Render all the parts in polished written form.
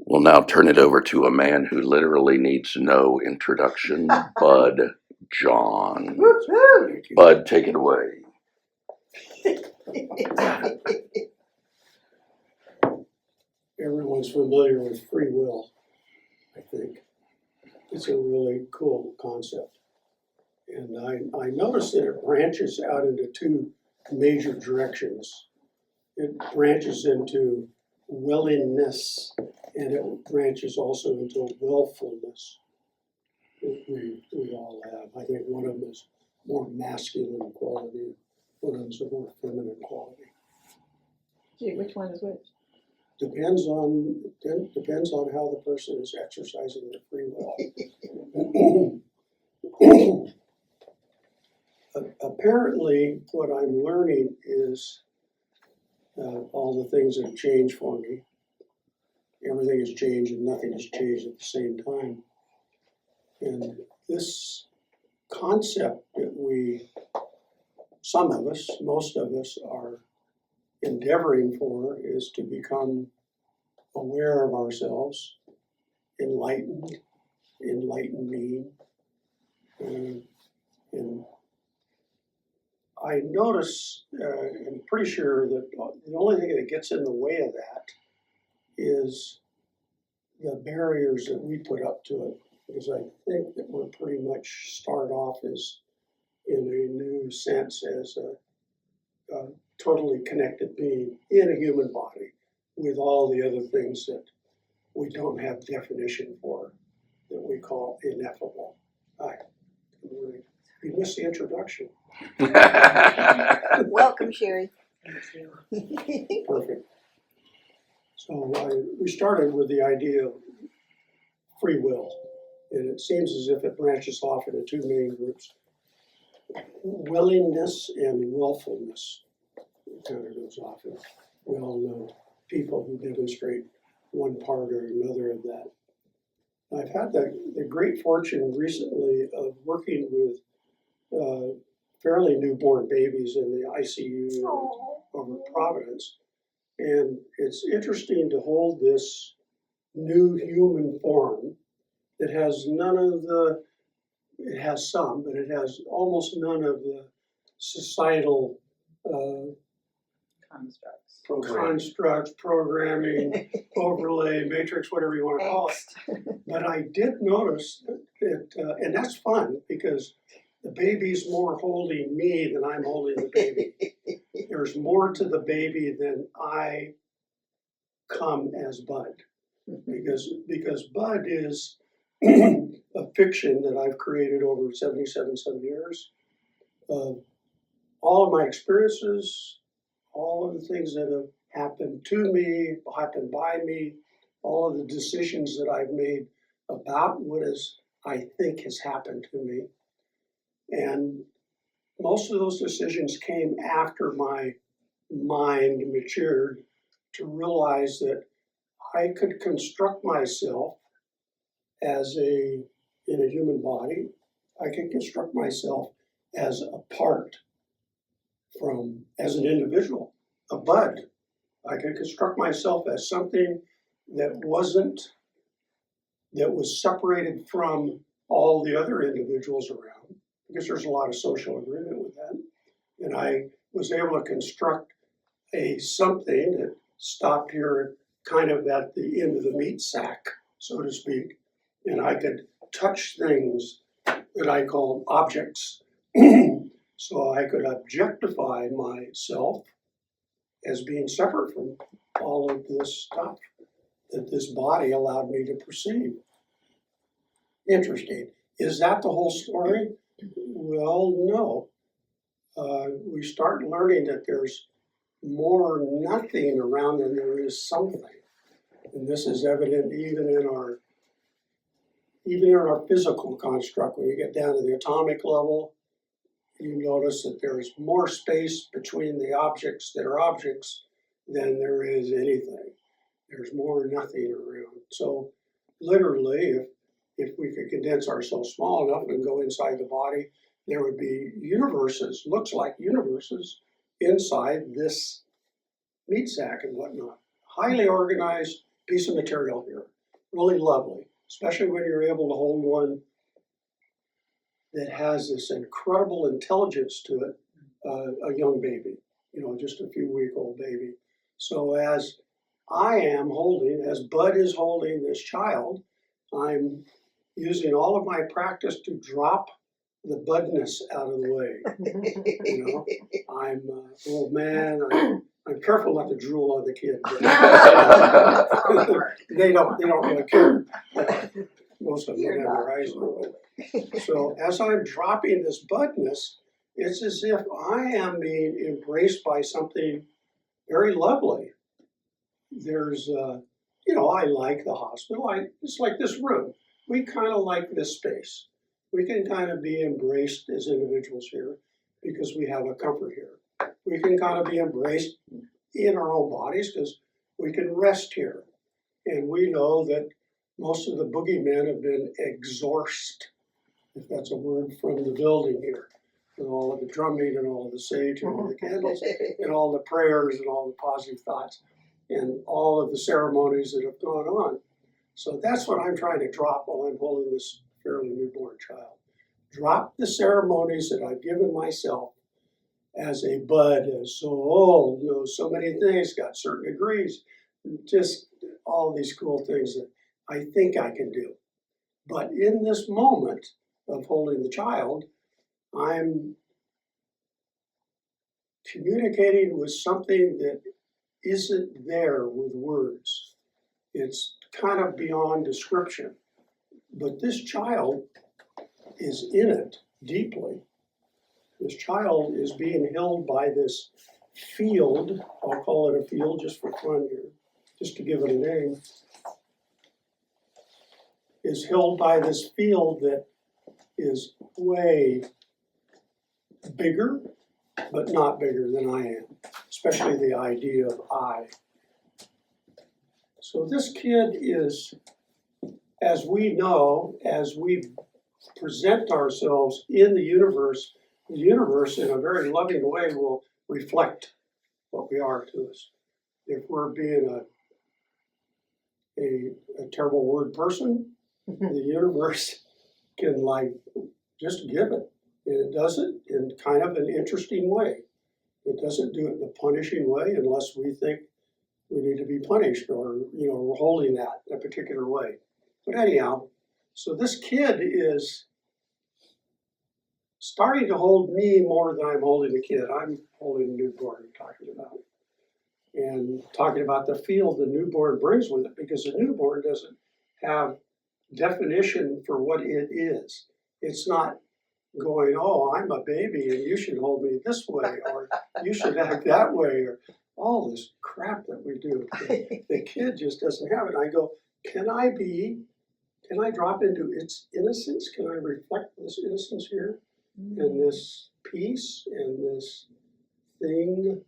We'll now turn it over to a man who literally needs no introduction, Bud Jahn. Bud, take it away. Everyone's familiar with free will, I think. It's a really cool concept. And I noticed that it branches out into two major directions. It branches into willingness, and it branches also into willfulness that we all have. I think one of them is more masculine quality, one of them is a more feminine quality. Gee, which one is which? Depends on how the person is exercising their free will. Apparently, what I'm learning is all the things that have changed for me. Everything has changed and nothing has changed at the same time. And this concept that some of us, most of us, are endeavoring for is to become aware of ourselves, enlightened being. And I notice, I'm pretty sure that the only thing that gets in the way of that is the barriers that we put up to it. Because I think that we're pretty much start off as, in a new sense, as a totally connected being in a human body with all the other things that we don't have definition for, that we call ineffable. You missed the introduction. Welcome, Sherry. Perfect. So we started with the idea of free will, and it seems as if it branches off into two main groups: willingness and willfulness. It kind of goes off, and we all know people who demonstrate one part or another of that. I've had the great fortune recently of working with fairly newborn babies in the ICU over Providence. And it's interesting to hold this new human form that has it has some, but it has almost none of the societal constructs, programming, overlay, matrix, whatever you want to call it. But I did notice that, and that's fun because the baby's more holding me than I'm holding the baby. There's more to the baby than I come as Bud, because Bud is a fiction that I've created over 77 some years of all of my experiences, all of the things that have happened to me, happened by me, all of the decisions that I've made about what I think has happened to me. And most of those decisions came after my mind matured to realize that I could construct myself in a human body. I could construct myself as apart as an individual, a Bud. I could construct myself as something that was separated from all the other individuals around, because there's a lot of social agreement with that. And I was able to construct something that stopped here kind of at the end of the meat sack, so to speak. And I could touch things that I called objects. So I could objectify myself as being separate from all of this stuff that this body allowed me to perceive. Interesting. Is that the whole story? Well, no. We start learning that there's more nothing around than there is something. And this is evident even in our physical construct. When you get down to the atomic level, you notice that there's more space between the objects that are objects than there is anything. There's more nothing around. So literally, if we could condense ourselves small enough and go inside the body, there would be universes, looks like universes, inside this meat sack and whatnot. Highly organized, piece of material here. Really lovely, especially when you're able to hold one that has this incredible intelligence to it, a young baby, just a few-week-old baby. So as Bud is holding this child, I'm using all of my practice to drop the budness out of the way. I'm, oh man, I'm careful not to drool on the kid. They don't really care. Most of them don't have their eyes open. So as I'm dropping this budness, it's as if I am being embraced by something very lovely. There's, I like the hospital. It's like this room. We kind of like this space. We can kind of be embraced as individuals here because we have a comfort here. We can kind of be embraced in our own bodies because we can rest here. And we know that most of the boogeymen have been exorced, if that's a word, from the building here. And all of the drumming and all of the sage and all the candles and all the prayers and all the positive thoughts and all of the ceremonies that have gone on. So that's what I'm trying to drop while I'm holding this fairly newborn child. Drop the ceremonies that I've given myself as a bud, as so old, knows so many things, got certain degrees, just all these cool things that I think I can do. But in this moment of holding the child, I'm communicating with something that isn't there with words. It's kind of beyond description. But this child is in it deeply. This child is being held by this field. I'll call it a field just for fun here, just to give it a name. Is held by this field that is way bigger, but not bigger than I am, especially the idea of I. So this kid is, as we know, as we present ourselves in the universe in a very loving way will reflect what we are to us. If we're being a terrible word person, the universe can just give it. And it does it in kind of an interesting way. It doesn't do it in a punishing way unless we think we need to be punished or, we're holding that in a particular way. But anyhow, so this kid is starting to hold me more than I'm holding the kid. I'm holding the newborn and talking about the field the newborn brings with it, because the newborn doesn't have definition for what it is. It's not going, oh, I'm a baby and you should hold me this way, or you should act that way, or all this crap that we do. The kid just doesn't have it. I go, can I drop into its innocence? Can I reflect this innocence here? And this peace and this thing,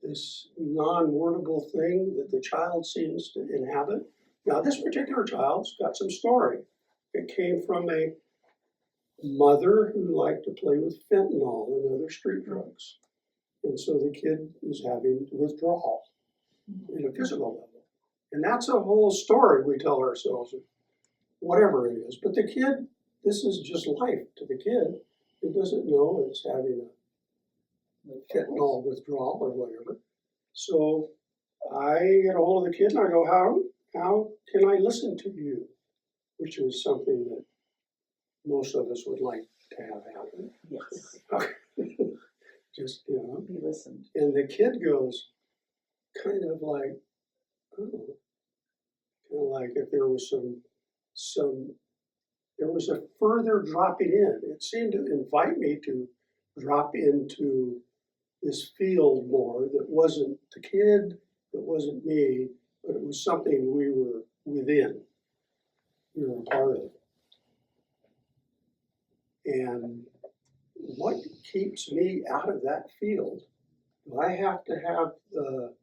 this non-wordable thing that the child seems to inhabit. Now, this particular child's got some story. It came from a mother who liked to play with fentanyl and other street drugs. And so the kid is having withdrawal in a physical level. And that's a whole story we tell ourselves, whatever it is. But the kid, this is just life to the kid. It doesn't know it's having a fentanyl withdrawal or whatever. So I get a hold of the kid and I go, how can I listen to you? Which is something that most of us would like to have happen. Yes. Just, Be listened. And the kid goes, kind of like, if there was there was a further dropping in. It seemed to invite me to drop into this field more that wasn't the kid, that wasn't me, but it was something we were within. We were a part of. And what keeps me out of that field? Do I have to have the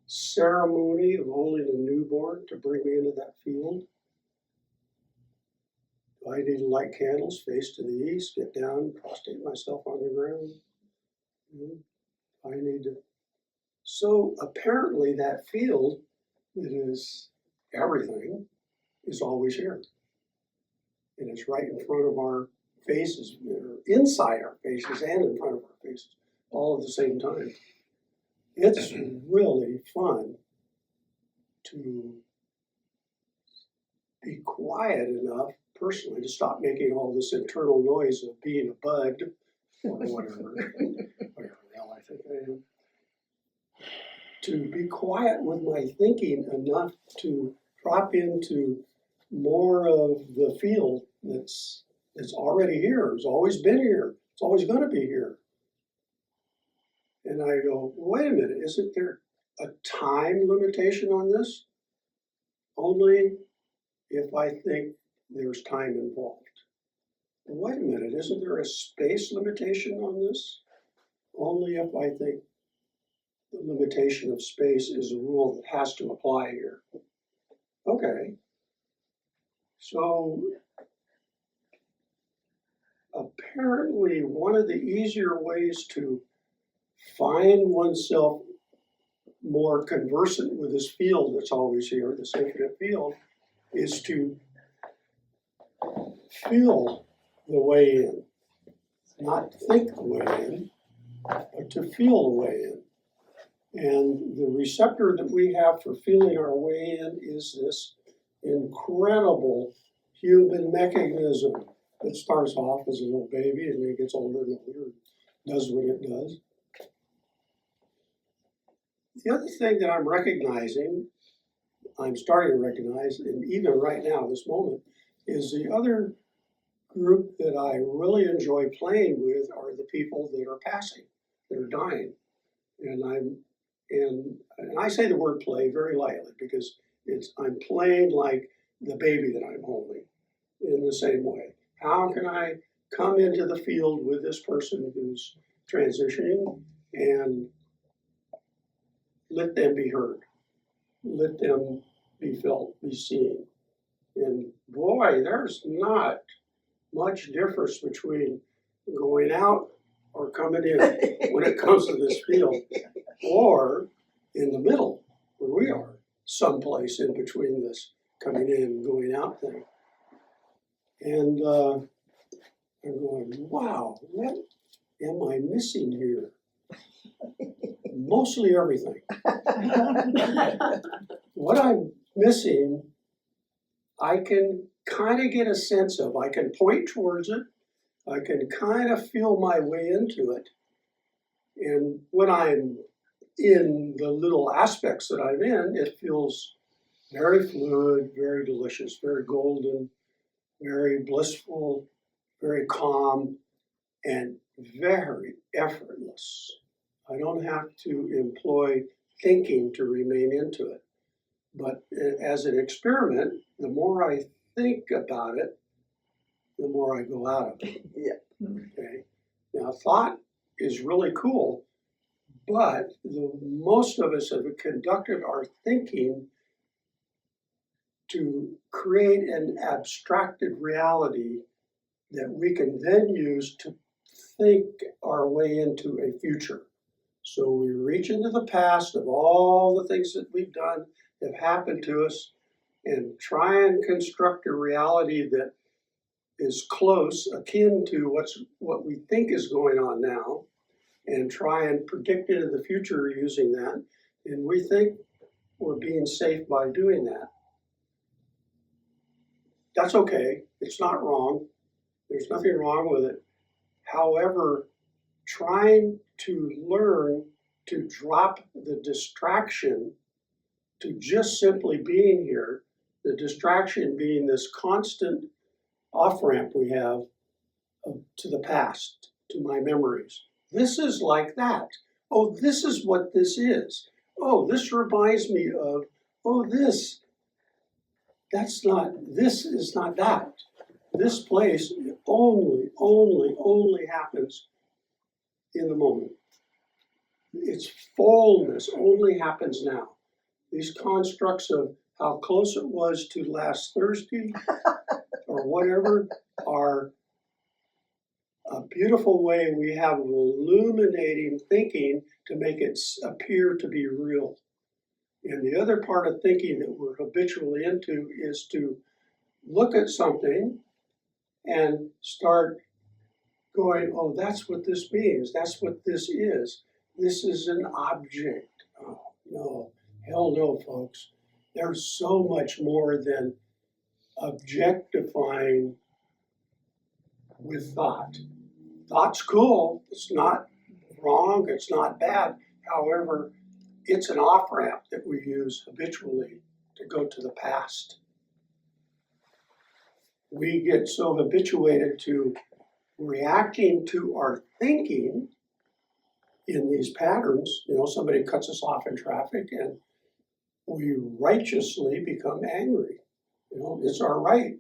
ceremony of holding a newborn to bring me into that field? Do I need to light candles, face to the east, get down, prostrate myself on the ground? I need to. So apparently that field that is everything is always here. And it's right in front of our faces, or inside our faces and in front of our faces, all at the same time. It's really fun to be quiet enough, personally, to stop making all this internal noise of being a bud or whatever the hell I think I am. To be quiet with my thinking enough to drop into more of the field that's already here, it's always been here, it's always going to be here. And I go, wait a minute, isn't there a time limitation on this? Only if I think there's time involved. Wait a minute, isn't there a space limitation on this? Only if I think the limitation of space is a rule that has to apply here. Okay. So apparently one of the easier ways to find oneself more conversant with this field that's always here, this infinite field, is to feel the way in. Not think the way in, but to feel the way in. And the receptor that we have for feeling our way in is this incredible human mechanism that starts off as a little baby and then gets older and older and does what it does. The other thing that I'm starting to recognize, and even right now, this moment, is the other group that I really enjoy playing with are the people that are passing, that are dying. And I say the word play very lightly because I'm playing like the baby that I'm holding in the same way. How can I come into the field with this person who's transitioning and let them be heard, let them be felt, be seen? And boy, there's not much difference between going out or coming in when it comes to this field, or in the middle where we are, someplace in between this coming in and going out thing. And I'm going, wow, what am I missing here? Mostly everything. What I'm missing, I can kind of get a sense of. I can point towards it. I can kind of feel my way into it. And when I'm in the little aspects that I'm in, it feels very fluid, very delicious, very golden, very blissful, very calm, and very effortless. I don't have to employ thinking to remain into it. But as an experiment, the more I think about it, the more I go out of it. Yeah. Okay. Now, thought is really cool, but most of us have conducted our thinking to create an abstracted reality that we can then use to think our way into a future. So we reach into the past of all the things that we've done, that have happened to us, and try and construct a reality that is close, akin to what we think is going on now, and try and predict into the future using that. And we think we're being safe by doing that. That's okay. It's not wrong. There's nothing wrong with it. However, trying to learn to drop the distraction to just simply being here, the distraction being this constant off-ramp we have to the past, to my memories. This is like that. Oh, this is what this is. Oh, this reminds me of, oh, this. This is not that. This place only happens in the moment. Its fullness only happens now. These constructs of how close it was to last Thursday or whatever are a beautiful way we have of illuminating thinking to make it appear to be real. And the other part of thinking that we're habitually into is to look at something and start going, oh, that's what this means. That's what this is. This is an object. Oh, no, hell no, folks. There's so much more than objectifying with thought. Thought's cool. It's not wrong. It's not bad. However, it's an off-ramp that we use habitually to go to the past. We get so habituated to reacting to our thinking in these patterns. You know, somebody cuts us off in traffic and we righteously become angry. You know, it's our right.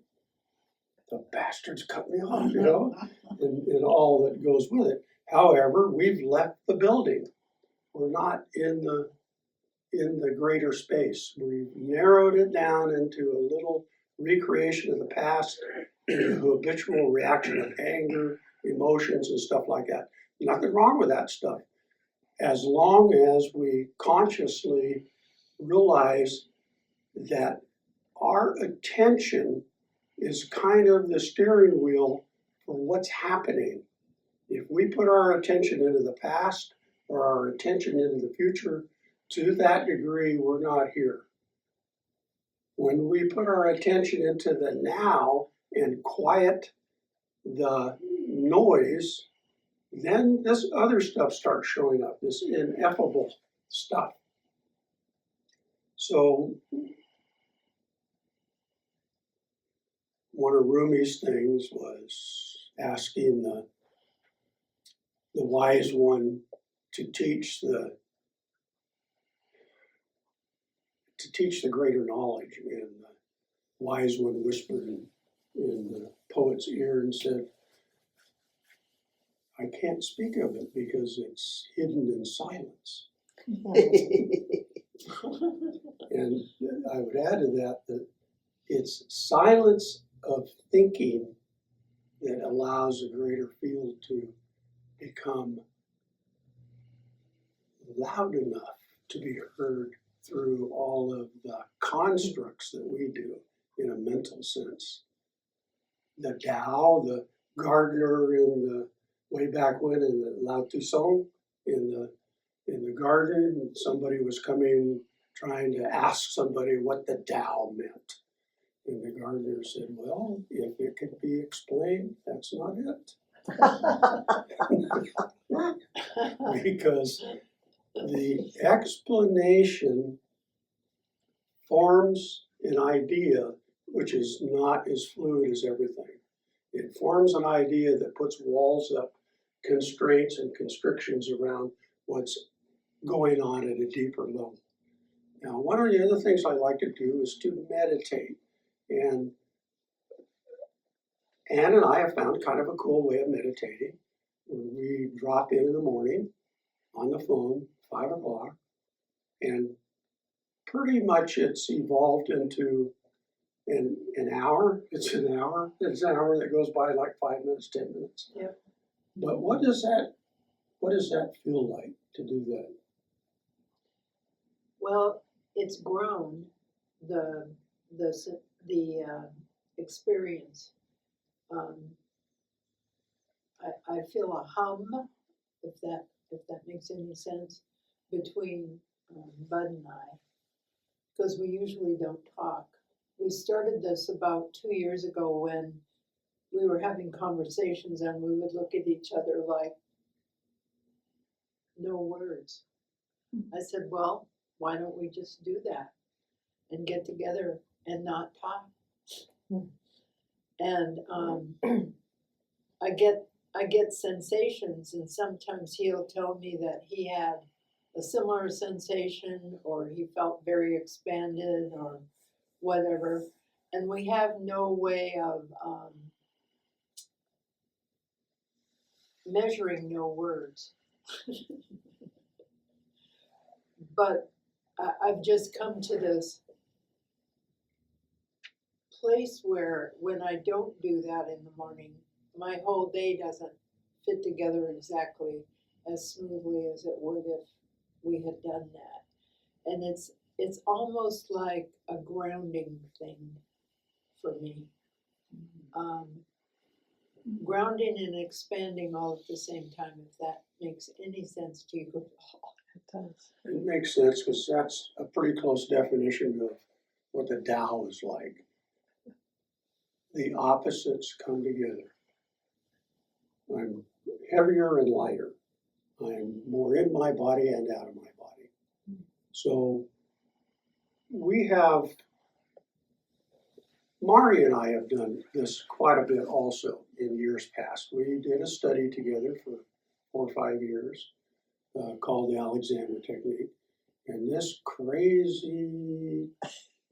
The bastards cut me off, you know, and all that goes with it. However, we've left the building. We're not in the greater space. We've narrowed it down into a little recreation of the past, into habitual reaction of anger, emotions, and stuff like that. Nothing wrong with that stuff, as long as we consciously realize that our attention is kind of the steering wheel for what's happening. If we put our attention into the past or our attention into the future, to that degree, we're not here. When we put our attention into the now and quiet the noise, then this other stuff starts showing up, this ineffable stuff. So one of Rumi's things was asking the wise one to teach the greater knowledge, and the wise one whispered in the poet's ear and said, I can't speak of it because it's hidden in silence. And I would add to that it's silence of thinking that allows a greater field to become loud enough to be heard through all of the constructs that we do in a mental sense. The Tao, the gardener in the way back when in the Lao Tzu song, in the garden, somebody was coming trying to ask somebody what the Tao meant. And the gardener said, well, if it could be explained, that's not it. Because the explanation forms an idea which is not as fluid as everything. It forms an idea that puts walls up, constraints and constrictions around what's going on at a deeper level. Now, one of the other things I like to do is to meditate. And Ann and I have found kind of a cool way of meditating. We drop in the morning on the phone, 5 o'clock, and pretty much it's evolved into an hour. It's an hour. It's an hour that goes by like 5 minutes, 10 minutes. Yep. But what does that feel like to do that? Well, it's grown the experience. I feel a hum, if that makes any sense, between Bud and I, because we usually don't talk. We started this about 2 years ago when we were having conversations and we would look at each other like, no words. I said, well, why don't we just do that and get together and not talk? And I get sensations, and sometimes he'll tell me that he had a similar sensation, or he felt very expanded, or whatever. And we have no way of measuring no words. But I've just come to this place where when I don't do that in the morning, my whole day doesn't fit together exactly as smoothly as it would if we had done that. And it's almost like a grounding thing for me. Grounding and expanding all at the same time, if that makes any sense to you. It does. It makes sense because that's a pretty close definition of what the Tao is like. The opposites come together. I'm heavier and lighter. I'm more in my body and out of my body. So we have, Mari and I have done this quite a bit also in years past. We did a study together for 4 or 5 years called the Alexander Technique. And this crazy,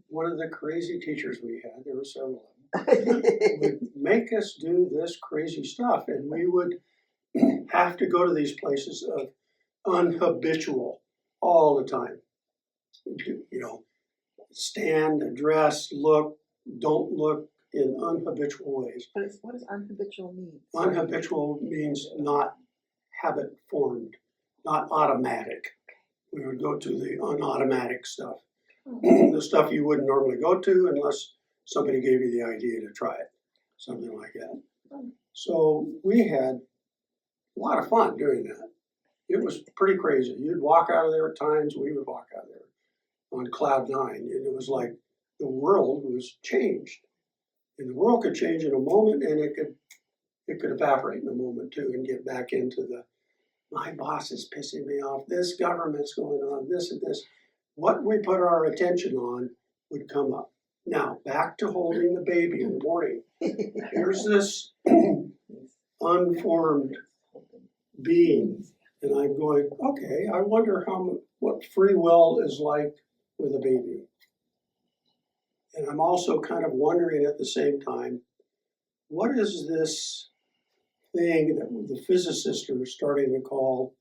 one of the crazy teachers we had, there were several of them, would make us do this crazy stuff. And we would have to go to these places of unhabitual all the time. You know, stand, address, look, don't look in unhabitual ways. What does unhabitual mean? Unhabitual means not habit formed, not automatic. We would go to the unautomatic stuff, the stuff you wouldn't normally go to unless somebody gave you the idea to try it, something like that. So we had a lot of fun doing that. It was pretty crazy. You'd walk out of there at times, we would walk out of there on cloud 9, and it was like the world was changed. And the world could change in a moment, and it could evaporate in a moment too, and get back into the, my boss is pissing me off, this government's going on, this and this. What we put our attention on would come up. Now, back to holding the baby in the morning. Here's this unformed being, and I'm going, okay, I wonder what free will is like with a baby. And I'm also kind of wondering at the same time, what is this thing that the physicists are starting to call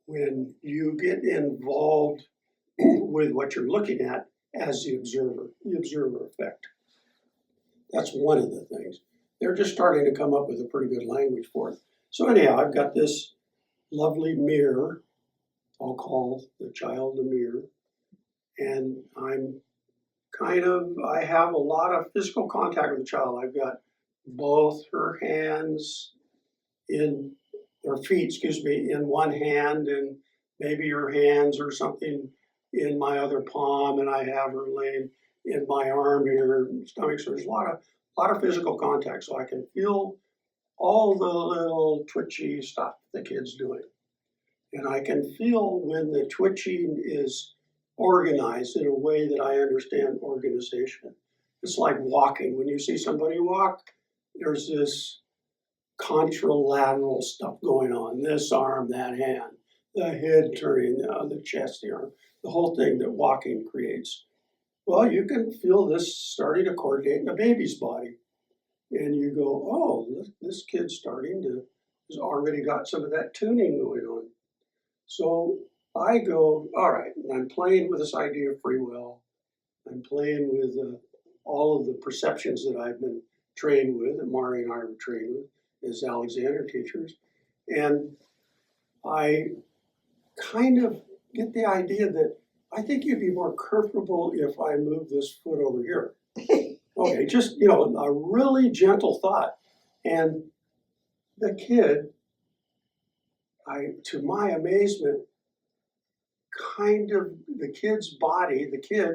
when you get involved with what you're looking at as the observer effect. That's one of the things. They're just starting to come up with a pretty good language for it. So anyhow, I've got this lovely mirror. I'll call the child a mirror. And I have a lot of physical contact with the child. I've got both her hands her feet, in one hand, and maybe her hands or something in my other palm, and I have her laying in my arm here, stomach. So there's a lot of physical contact, so I can feel all the little twitchy stuff the kid's doing. And I can feel when the twitching is organized in a way that I understand organization. It's like walking. When you see somebody walk, there's this contralateral stuff going on. This arm, that hand, the head turning, the chest, the arm, the whole thing that walking creates. Well, you can feel this starting to coordinate in a baby's body. And you go, oh, this kid's has already got some of that tuning going on. So I go, all right, and I'm playing with this idea of free will. I'm playing with all of the perceptions that I've been trained with, that Mari and I were trained with as Alexander teachers. And I kind of get the idea that I think you'd be more comfortable if I move this foot over here. Okay, just, a really gentle thought. And the kid, to my amazement, the kid's body,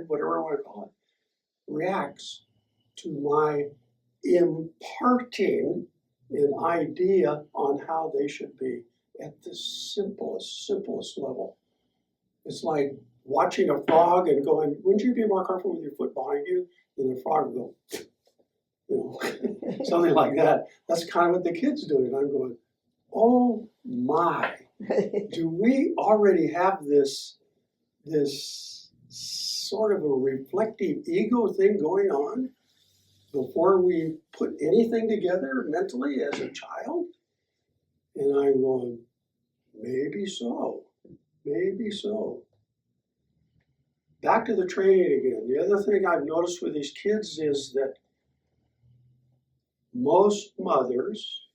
whatever I want to call it, reacts to my imparting an idea on how they should be at the simplest level. It's like watching a frog and going, wouldn't you be more comfortable with your foot behind you? And the frog will go, something like that. That's kind of what the kid's doing. I'm going, oh my, do we already have this sort of a reflective ego thing going on before we put anything together mentally as a child? And I'm going, maybe so. Back to the training again. The other thing I've noticed with these kids is that most mothers,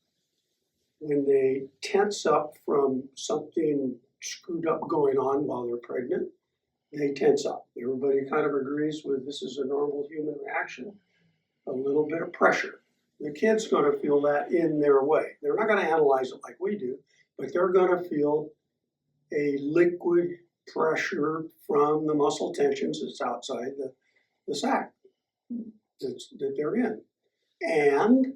when they tense up from something screwed up going on while they're pregnant, they tense up. Everybody kind of agrees with this is a normal human reaction. A little bit of pressure. The kid's going to feel that in their way. They're not going to analyze it like we do, but they're going to feel a liquid pressure from the muscle tensions that's outside the sac that they're in. And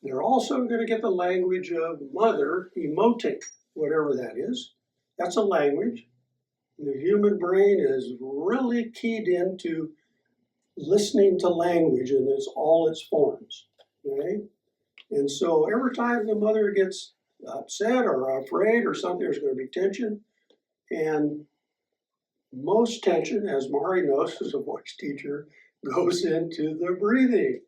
they're also going to get the language of mother emoting, whatever that is. That's a language. The human brain is really keyed into listening to language in all its forms. Okay? And so every time the mother gets upset or afraid or something, there's going to be tension. And most tension, as Mari knows as a voice teacher, goes into the breathing,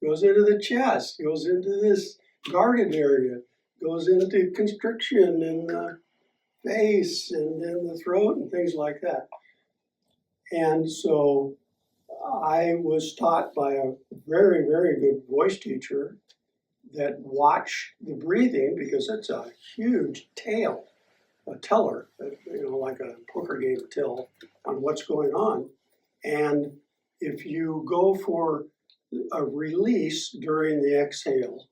goes into the chest, goes into this guarded area, goes into constriction in the face and in the throat and things like that. And so I was taught by a very, very good voice teacher that watched the breathing because it's a huge tale, a teller, like a poker game tell on what's going on. And if you go for a release during the exhale,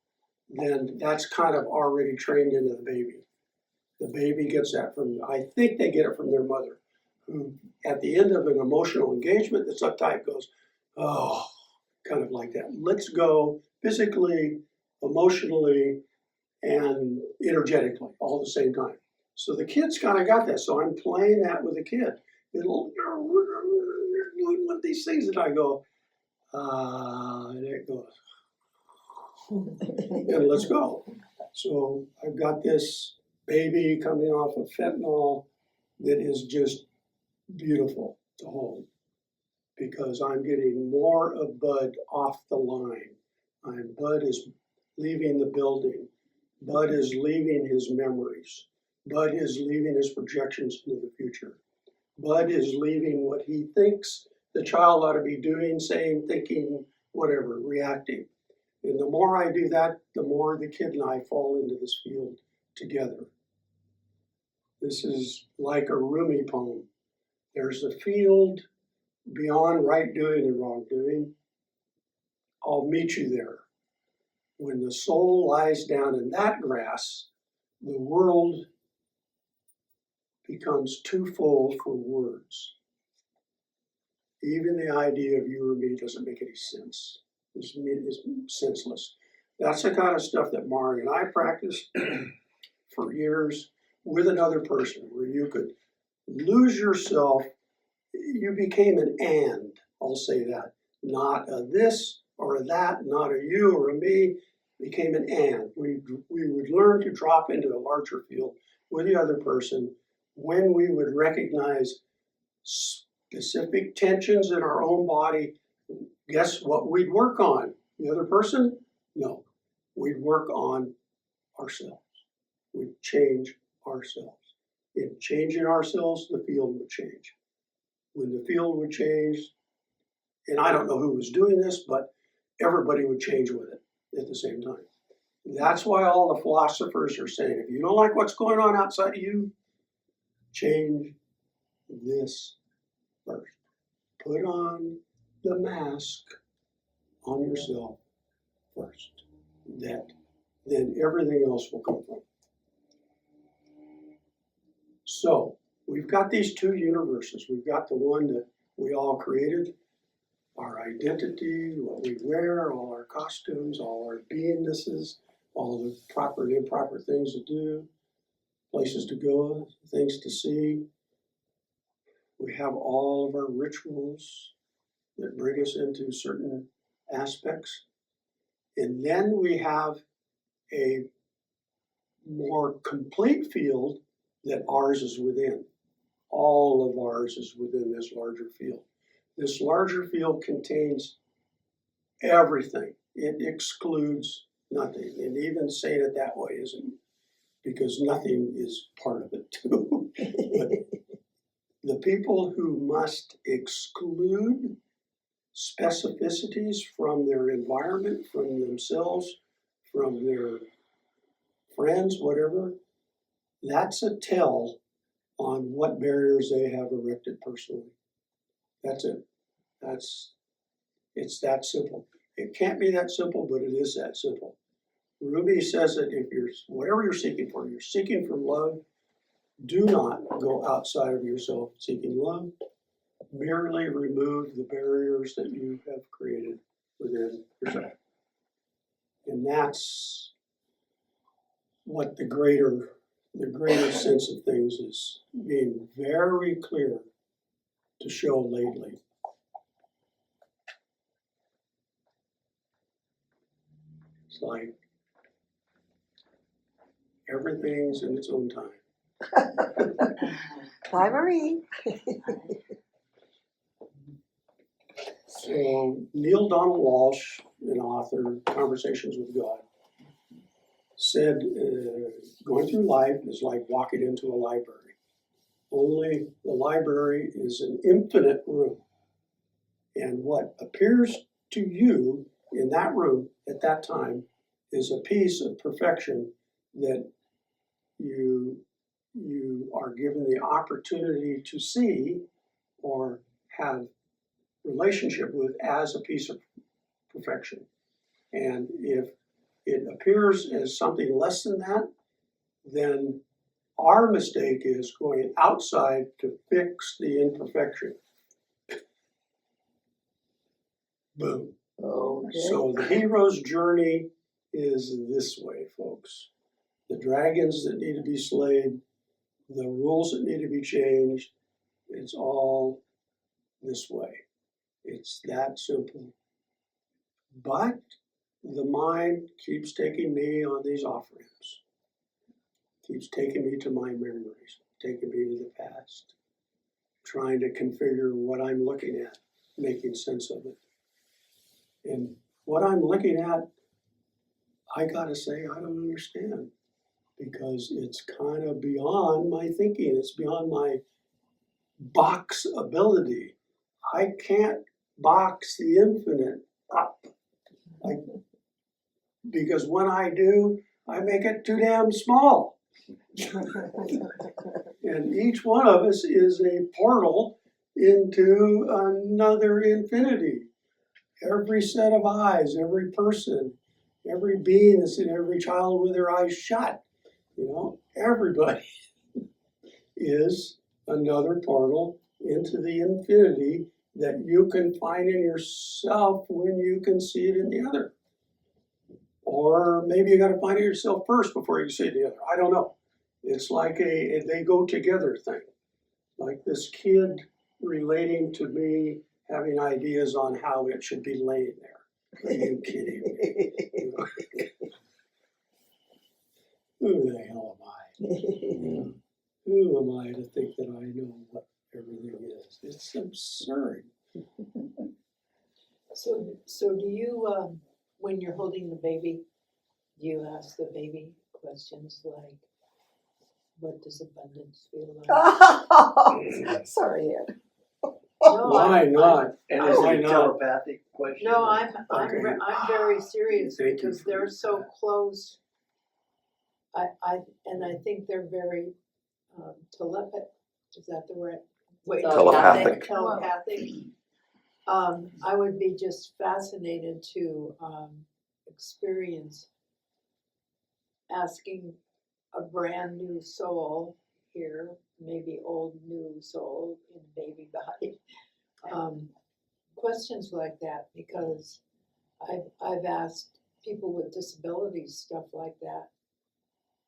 then that's kind of already trained into the baby. The baby gets that I think they get it from their mother, who at the end of an emotional engagement that's uptight goes, oh, kind of like that. Let's go physically, emotionally, and energetically all at the same time. So the kid's kind of got that. So I'm playing that with the kid. It'll doing one of these things that I go, and it goes, and let's go. So I've got this baby coming off of fentanyl that is just beautiful to hold because I'm getting more of Bud off the line. Bud is leaving the building. Bud is leaving his memories. Bud is leaving his projections into the future. Bud is leaving what he thinks the child ought to be doing, saying, thinking, whatever, reacting. And the more I do that, the more the kid and I fall into this field together. This is like a Rumi poem. There's a field beyond right doing and wrong doing. I'll meet you there. When the soul lies down in that grass, the world becomes too full for words. Even the idea of you or me doesn't make any sense. It's senseless. That's the kind of stuff that Mari and I practiced for years with another person, where you could lose yourself. You became an and, I'll say that. Not a this or a that, not a you or a me, became an and. We would learn to drop into a larger field with the other person when we would recognize specific tensions in our own body. Guess what we'd work on? The other person? No. We'd work on ourselves. We'd change ourselves. In changing ourselves, the field would change. When the field would change, and I don't know who was doing this, but everybody would change with it at the same time. That's why all the philosophers are saying, if you don't like what's going on outside of you, change this first. Put on the mask on yourself first. Then everything else will come from. So we've got these two universes. We've got the one that we all created, our identity, what we wear, all our costumes, all our beingnesses, all the proper and improper things to do, places to go, things to see. We have all of our rituals that bring us into certain aspects. And then we have a more complete field that ours is within. All of ours is within this larger field. This larger field contains everything. It excludes nothing. And even saying it that way isn't, because nothing is part of it too. But the people who must exclude specificities from their environment, from themselves, from their friends, whatever, that's a tell on what barriers they have erected personally. That's it. It's that simple. It can't be that simple, but it is that simple. Ruby says that if you're, whatever you're seeking from love, do not go outside of yourself seeking love. Merely remove the barriers that you have created within yourself. And that's what the greater sense of things is being very clear to show lately. It's like everything's in its own time. Bye, Marie. So Neil Donald Walsh, an author, Conversations with God, said going through life is like walking into a library. Only the library is an infinite room. And what appears to you in that room at that time is a piece of perfection that you are given the opportunity to see or have relationship with as a piece of perfection. And if it appears as something less than that, then our mistake is going outside to fix the imperfection. Boom. Okay. So the hero's journey is this way, folks. The dragons that need to be slayed, the rules that need to be changed, it's all this way. It's that simple. But the mind keeps taking me on these off-ramps, keeps taking me to my memories, taking me to the past, trying to configure what I'm looking at, making sense of it. And what I'm looking at, I gotta say, I don't understand, because it's kind of beyond my thinking. It's beyond my box ability. I can't box the infinite up. Because when I do, I make it too damn small. And each one of us is a portal into another infinity. Every set of eyes, every person, every being that's in every child with their eyes shut, everybody is another portal into the infinity that you can find in yourself when you can see it in the other. Or maybe you got to find it yourself first before you see the other. I don't know. It's like they go together thing. Like this kid relating to me, having ideas on how it should be laying there. Are you kidding me? Who the hell am I? Who am I to think that I know what everything is? It's absurd. So do you, when you're holding the baby, do you ask the baby questions like, what does abundance feel like? Sorry, Ed. No, Why not? And is Why it a not? telepathic question? No, I'm Okay. I'm very serious Thank you because for they're so that. close. I think they're very telepathic. Is that the right way? Telepathic. Telepathic. I would be just fascinated to experience asking a brand new soul here, maybe old new soul in baby body, questions like that, because I've asked people with disabilities stuff like that,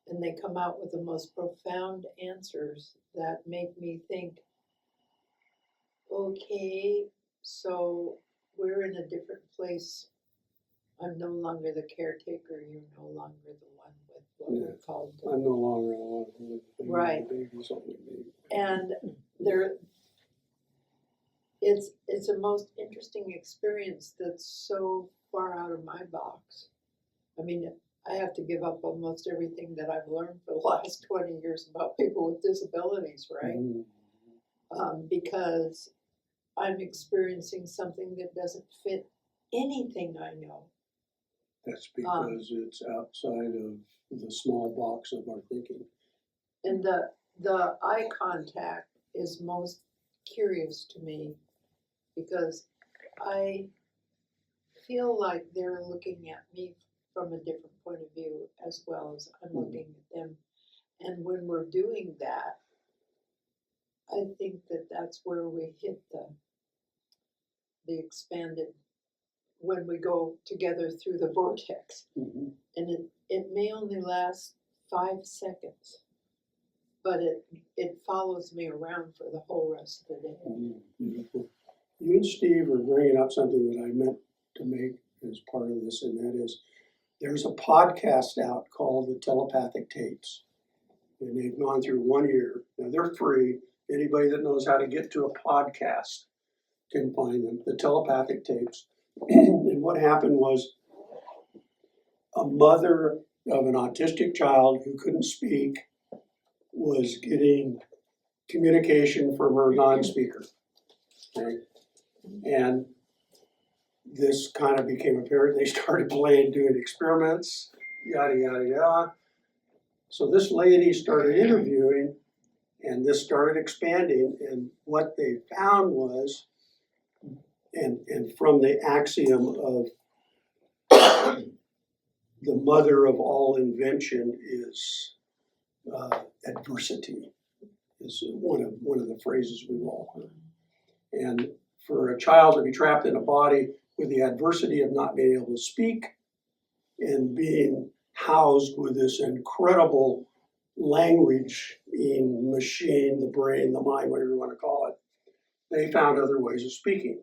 and they come out with the most profound answers that make me think, okay, so we're in a different place. I'm no longer the caretaker, you're no longer the one with what we're called. I'm no longer the one who Right. babies only me. And it's a most interesting experience that's so far out of my box. I mean, I have to give up almost everything that I've learned for the last 20 years about people with disabilities, right? Because I'm experiencing something that doesn't fit anything I know. That's because it's outside of the small box of our thinking. And the eye contact is most curious to me because I feel like they're looking at me from a different point of view as well as I'm looking at them. And when we're doing that, I think that that's where we hit the expanded, when we go together through the vortex. Mhm. And it may only last 5 seconds, but it follows me around for the whole rest of the day. Beautiful. You and Steve are bringing up something that I meant to make as part of this, and that is there's a podcast out called The Telepathic Tapes. And they've gone through 1 year. Now they're free. Anybody that knows how to get to a podcast can find them, The Telepathic Tapes. And what happened was a mother of an autistic child who couldn't speak was getting communication from her non-speaker. Okay? And this kind of became apparent. They started doing experiments, yada, yada, yada. So this lady started interviewing, and this started expanding, and what they found was, and from the axiom of the mother of all invention is adversity, is one of the phrases we've all heard. And for a child to be trapped in a body with the adversity of not being able to speak and being housed with this incredible language in machine, the brain, the mind, whatever you want to call it, they found other ways of speaking.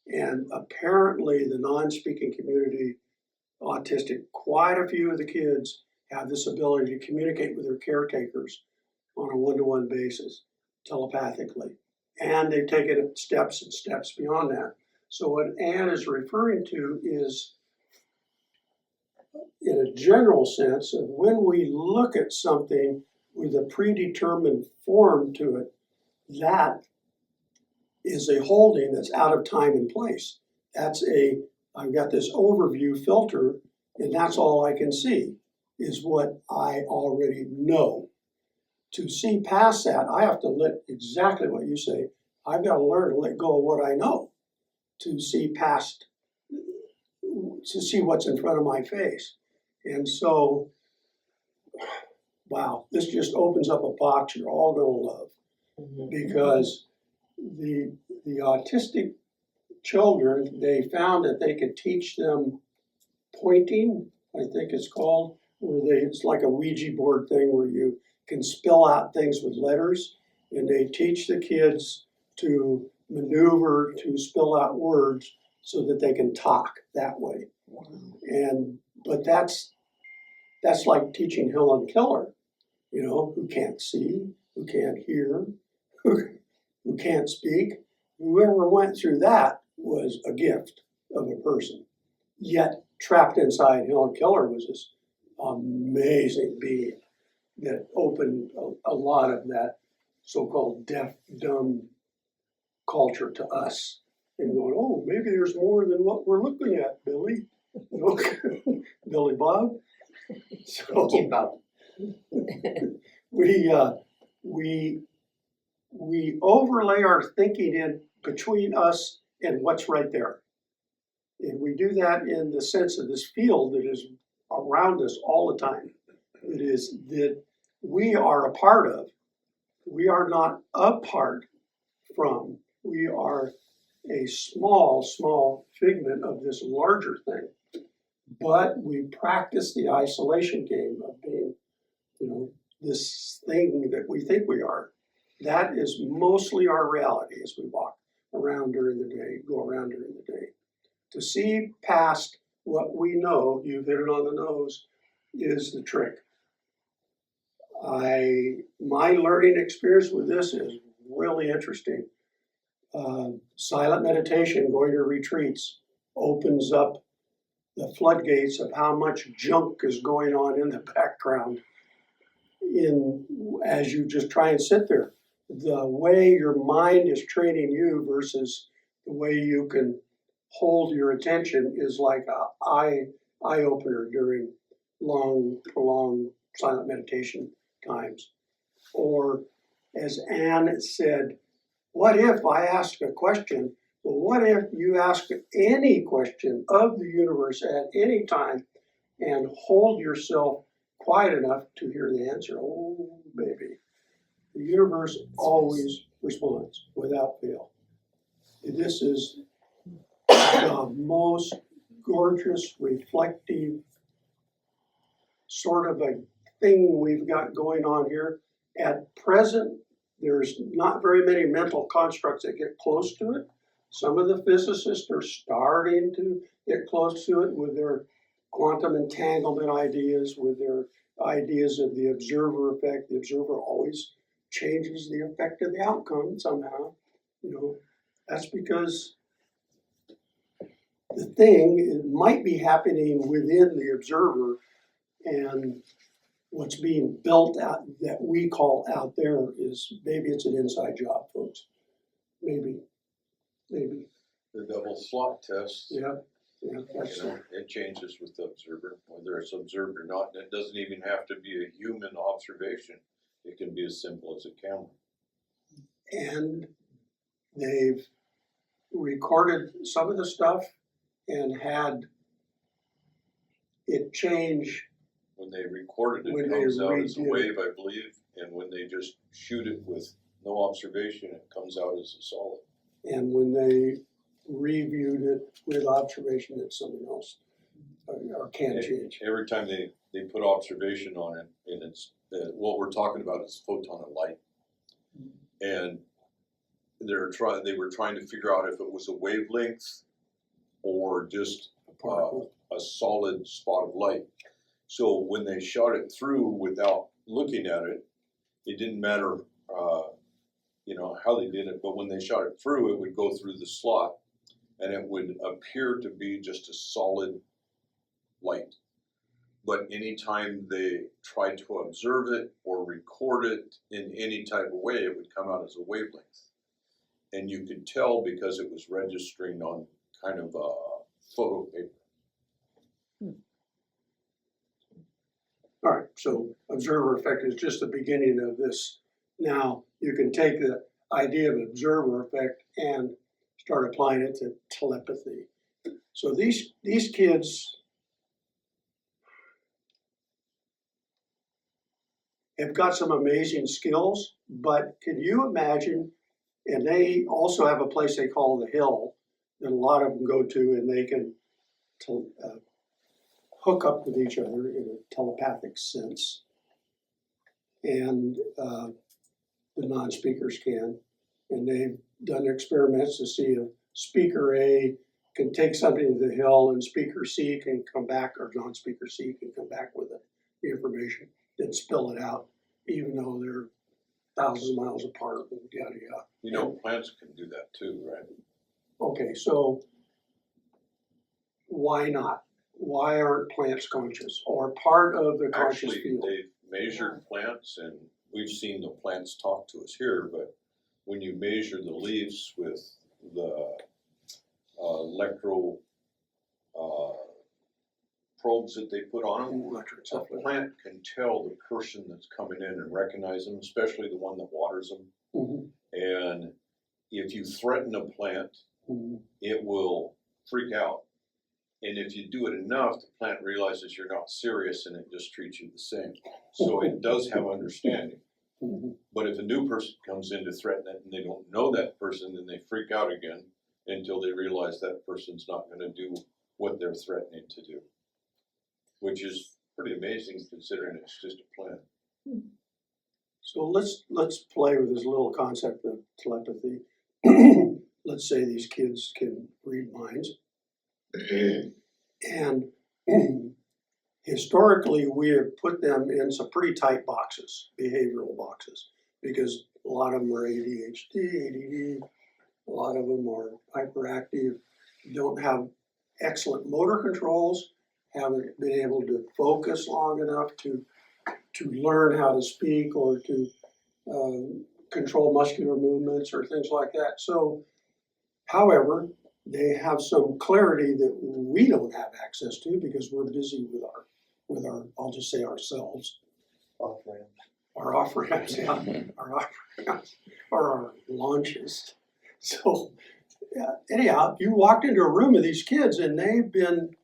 And apparently the non-speaking community, autistic, quite a few of the kids have this ability to communicate with their caretakers on a one-to-one basis, telepathically. And they've taken it steps and steps beyond that. So what Anne is referring to is, in a general sense, of when we look at something with a predetermined form to it, that is a holding that's out of time and place. I've got this overview filter, and that's all I can see, is what I already know. To see past that, I have to let exactly what you say. I've got to learn to let go of what I know to see past, to see what's in front of my face. And so, wow, this just opens up a box you're all going to love, because the autistic children, they found that they could teach them pointing, I think it's called, it's like a Ouija board thing where you can spell out things with letters, and they teach the kids to maneuver to spell out words so that they can talk that way. But that's like teaching Helen Keller, who can't see, who can't hear, who can't speak. Whoever went through that was a gift of a person. Yet trapped inside Helen Keller was this amazing being that opened a lot of that so-called deaf, dumb culture to us. And going, oh, maybe there's more than what we're looking at, Billy. Billy Bob. So we overlay our thinking in between us and what's right there. And we do that in the sense of this field that is around us all the time. It is that we are a part of. We are not apart from. We are a small, small figment of this larger thing. But we practice the isolation game of being, this thing that we think we are. That is mostly our reality as we walk around during the day, go around during the day. To see past what we know, you've hit it on the nose, is the trick. My learning experience with this is really interesting. Silent meditation, going to retreats, opens up the floodgates of how much junk is going on in the background as you just try and sit there. The way your mind is training you versus the way you can hold your attention is like an eye opener during long, prolonged silent meditation times. Or as Anne said, what if I asked a question But what if you ask any question of the universe at any time and hold yourself quiet enough to hear the answer? Oh, baby. The universe always responds without fail. This is the most gorgeous, reflective sort of a thing we've got going on here. At present, there's not very many mental constructs that get close to it. Some of the physicists are starting to get close to it with their quantum entanglement ideas, with their ideas of the observer effect. The observer always changes the effect of the outcome somehow. You know, that's because the thing might be happening within the observer, and what's being built out that we call out there is maybe it's an inside job, folks. Maybe. The double slot test, Yeah, that's you know, it changes with the observer, whether it's observed or not. And it doesn't even have to be a human observation. It can be as simple as a camera. and they've recorded some of the stuff and had it change. When they record it, When it they comes out as a redo it. wave, I believe. And when they just shoot it with no observation, it comes out as a solid. And when they reviewed it with observation, it's something else, or can change. Every time they put observation on it, and it's what we're talking about is photon of light, and they were trying to figure out if it was a wavelength or just a solid spot of light. So when they shot it through without looking at it, it didn't matter, you know, how they did it. But when they shot it through, it would go through the slot, and it would appear to be just a solid light. But anytime they tried to observe it or record it in any type of way, it would come out as a wavelength. And you could tell because it was registering on kind of a photo paper. All right, so observer effect is just the beginning of this. Now, you can take the idea of observer effect and start applying it to telepathy. So these kids have got some amazing skills, but can you imagine, and they also have a place they call the Hill that a lot of them go to, and they can hook up with each other in a telepathic sense, and the non-speakers can. And they've done experiments to see if speaker A can take something to the Hill and speaker C can come back, or non-speaker C can come back with it, the information, then spill it out, even though they're thousands of miles apart, and yada yada. You know, plants can do that too, right? Okay, so why not? Why aren't plants conscious or part of the conscious Actually, field? they've measured plants, and we've seen the plants talk to us here, but when you measure the leaves with the electro probes that they put on them, Electric a stuff. plant can tell the person that's coming in and recognize them, especially the one that waters them. Mhm, And if you threaten a plant, mhm. it will freak out. And if you do it enough, the plant realizes you're not serious and it just treats you the same. So it does have understanding. Mhm. But if a new person comes in to threaten it and they don't know that person, then they freak out again until they realize that person's not going to do what they're threatening to do, which is pretty amazing considering it's just a plant. So let's play with this little concept of telepathy. Let's say these kids can read minds. And historically, we have put them in some pretty tight boxes, behavioral boxes, because a lot of them are ADHD, ADD, a lot of them are hyperactive, don't have excellent motor controls, haven't been able to focus long enough to learn how to speak or to control muscular movements or things like that. So, however, they have some clarity that we don't have access to because we're busy with our I'll just say ourselves, our off ramps, yeah, our off ramps, or our launches. So anyhow, you walked into a room of these kids and they've been,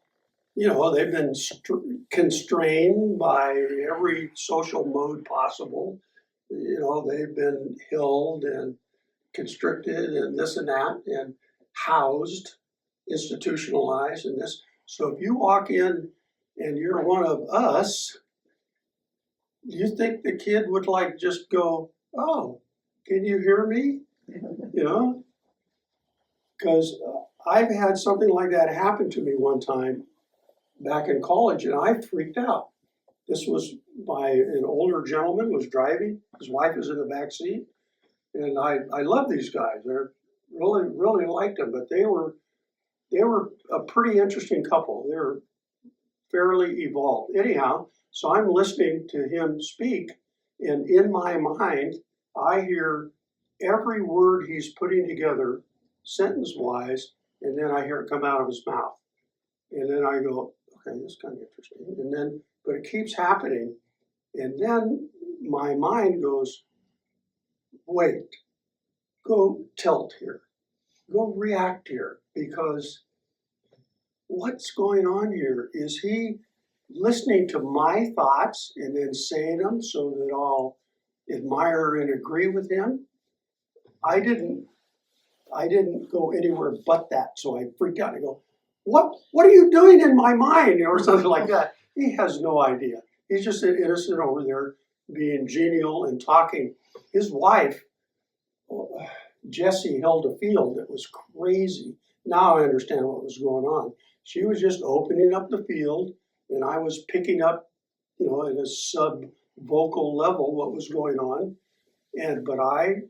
constrained by every social mode possible. They've been held and constricted and this and that and housed, institutionalized and this. So if you walk in and you're one of us, you think the kid would like just go, "Oh, can you hear me?" Because I've had something like that happen to me one time back in college, and I freaked out. This was by an older gentleman was driving. His wife was in the back seat, and I love these guys. They're really liked them, but they were a pretty interesting couple. They were fairly evolved. Anyhow, so I'm listening to him speak, and in my mind, I hear every word he's putting together sentence-wise, and then I hear it come out of his mouth. And then I go, okay, this is kind of interesting. But it keeps happening. And then my mind goes, wait, go tilt here, go react here, because what's going on here? Is he listening to my thoughts and then saying them so that I'll admire and agree with him? I didn't go anywhere but that, so I freaked out. I go, what are you doing in my mind? Or something like that. He has no idea. He's just an innocent over there being genial and talking. His wife, Jessie, held a field that was crazy. Now I understand what was going on. She was just opening up the field, and I was picking up, at a sub-vocal level what was going on. But I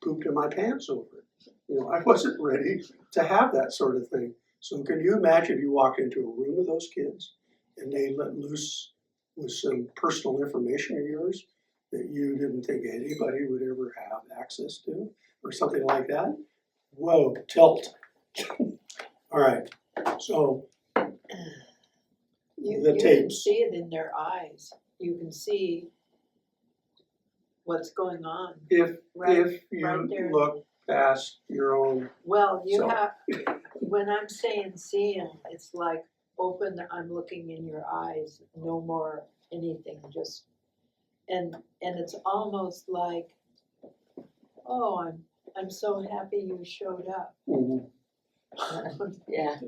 pooped in my pants over it. I wasn't ready to have that sort of thing. So can you imagine if you walked into a room of those kids and they let loose with some personal information of yours that you didn't think anybody would ever have access to or something like that? Whoa, tilt. All right, so You the can tapes. see it in their eyes. You can see what's going on. If right you there. look past your own, Well, you So- have, when I'm saying seeing, it's like open, I'm looking in your eyes, no more anything, just, and it's almost like, oh, I'm so happy you showed up. Yeah.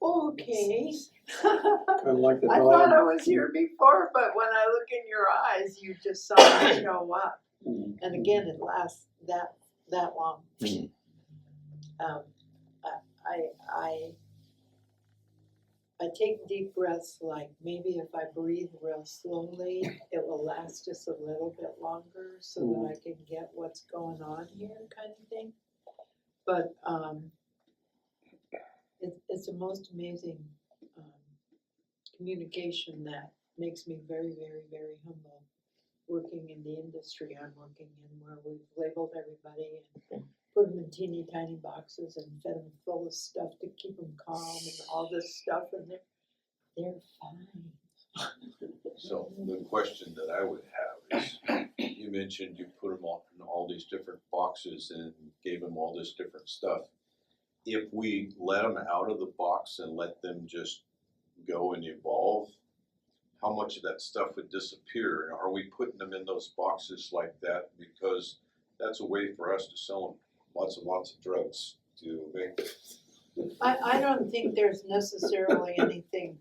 Okay. kind of like the I thought dog. I was here before, but when I look in your eyes, you just saw me show up. And again, it lasts that long. Mhm. I take deep breaths, like maybe if I breathe real slowly, it will last just a little bit longer so that I can get what's going on here, kind of thing. But it's the most amazing communication that makes me very, very, very humble. Working in the industry I'm working in, where we've labeled everybody and put them in teeny tiny boxes and fed them full of stuff to keep them calm and all this stuff, and they're fine. So the question that I would have is, you mentioned you put them all in all these different boxes and gave them all this different stuff. If we let them out of the box and let them just go and evolve, how much of that stuff would disappear? And are we putting them in those boxes like that because that's a way for us to sell them lots and lots of drugs to make? I don't think there's necessarily anything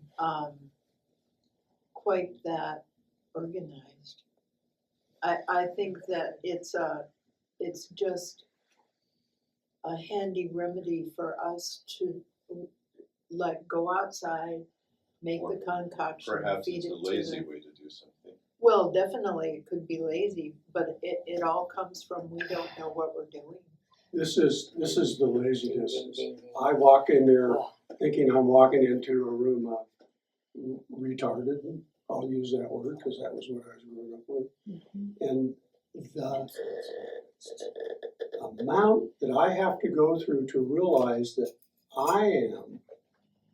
quite that organized. I think that it's just a handy remedy for us to like go outside, make the concoction, Perhaps feed it's it a to lazy them. way to do something. Well, definitely it could be lazy, but it all comes from we don't know what we're doing. This is the laziness. I walk in there thinking I'm walking into a room of retarded. I'll use that word because that was what I was growing up with. And the amount that I have to go through to realize that I am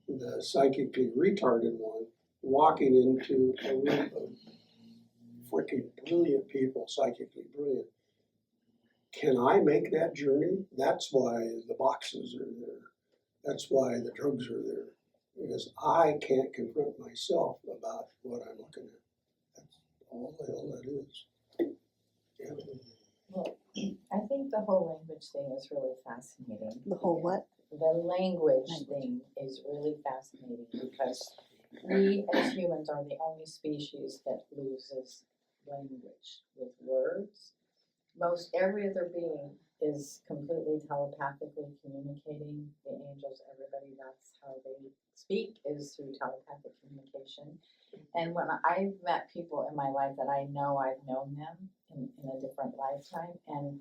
the psychically retarded one walking into a room of freaking brilliant people, psychically brilliant, can I make that journey? That's why the boxes are there. That's why the drugs are there. Because I can't confront myself about what I'm looking at. That's all the hell that is. Yeah. Well, I think the whole language thing is really fascinating. The whole what? The language thing is really fascinating because we as humans are the only species that loses language with words. Most every other being is completely telepathically communicating. The angels, everybody, that's how they speak, is through telepathic communication. And when I've met people in my life that I know I've known them in a different lifetime, and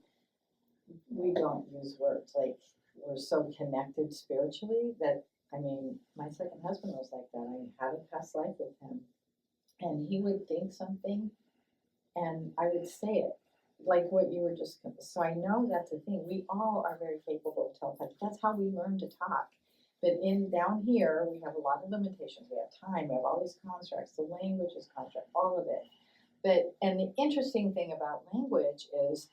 we don't use words. Like, we're so connected spiritually that, I mean, my second husband was like that. I had a past life with him, and he would think something, and I would say it, like what you were just. So I know that's a thing. We all are very capable of telepathy. That's how we learn to talk. But down here, we have a lot of limitations. We have time. We have all these constructs. The language is construct, all of it. And the interesting thing about language is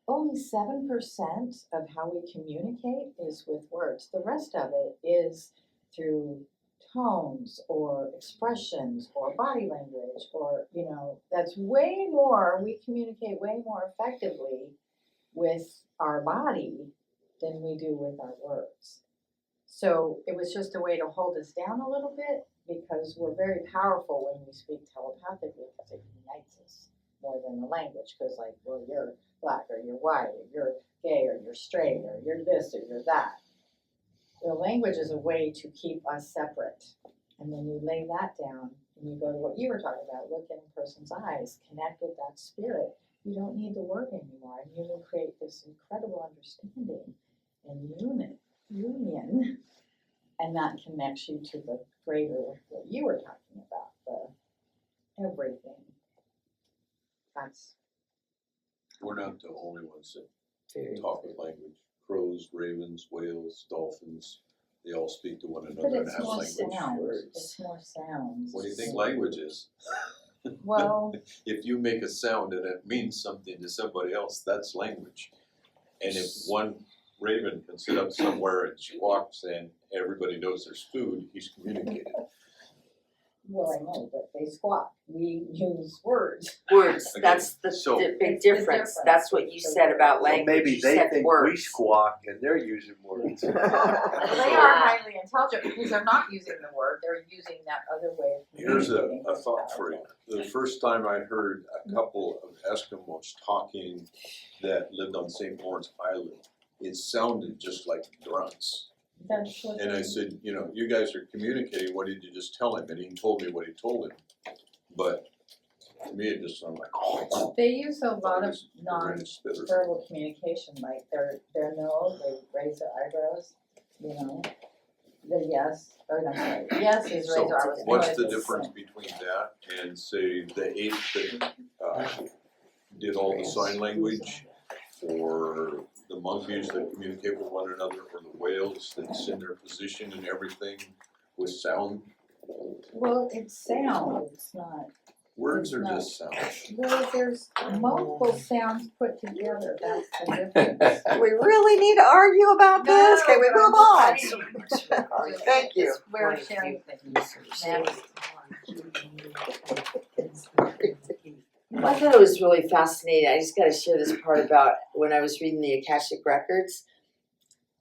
only 7% of how we communicate is with words. The rest of it is through tones or expressions or body language, or, that's way more. We communicate way more effectively with our body than we do with our words. So it was just a way to hold us down a little bit, because we're very powerful when we speak telepathically, because it unites us more than the language. Because, like, well, you're black, or you're white, or you're gay, or you're straight, or you're this, or you're that. The language is a way to keep us separate. And when you lay that down and you go to what you were talking about, look in a person's eyes, connect with that spirit, you don't need the word anymore. And you will create this incredible understanding and union, and that connects you to the greater, what you were talking about, the everything. We're not the only ones that talk with language. Crows, ravens, whales, dolphins, they all speak to one But another and it's have more language. sounds. It's more sounds. What do you think language is? Well, If you make a sound and it means something to somebody else, that's language. And if one raven can sit up somewhere and squawks and everybody knows there's food, he's communicating. well, I know, but they squawk. We use words. Words, Okay, that's the so- big It's the difference. difference. That's what you said about Well, language. maybe You they said think we words. squawk and they're using words. They are highly intelligent because they're not using the word, they're using that other way of Here's communicating. a thought for you. The first time I heard a couple of Eskimos talking that lived on St. Lawrence Island, it sounded just like grunts. That's what And I they- said, you guys are communicating, what did you just tell him? And he told me what he told him. But to me, it just sounded like, oh. They use a lot of non spitter. non-verbal communication, like their nose, they raise their eyebrows, The yes, or I'm sorry, yes is raise So their eyebrows. what's No, the it's difference between that and say the ape that did all the sign language, or the monkeys that communicate with one another, or the whales that send their position and everything with sound? Well, it's sound, it's not. Words It's are not. just sounds. Well, there's multiple sounds put together, that's the difference. We really need to argue about this? Can we No, move but on? I'm Thank you. It's where sharing things. Next. I thought it was really fascinating. I just got to share this part about when I was reading the Akashic Records.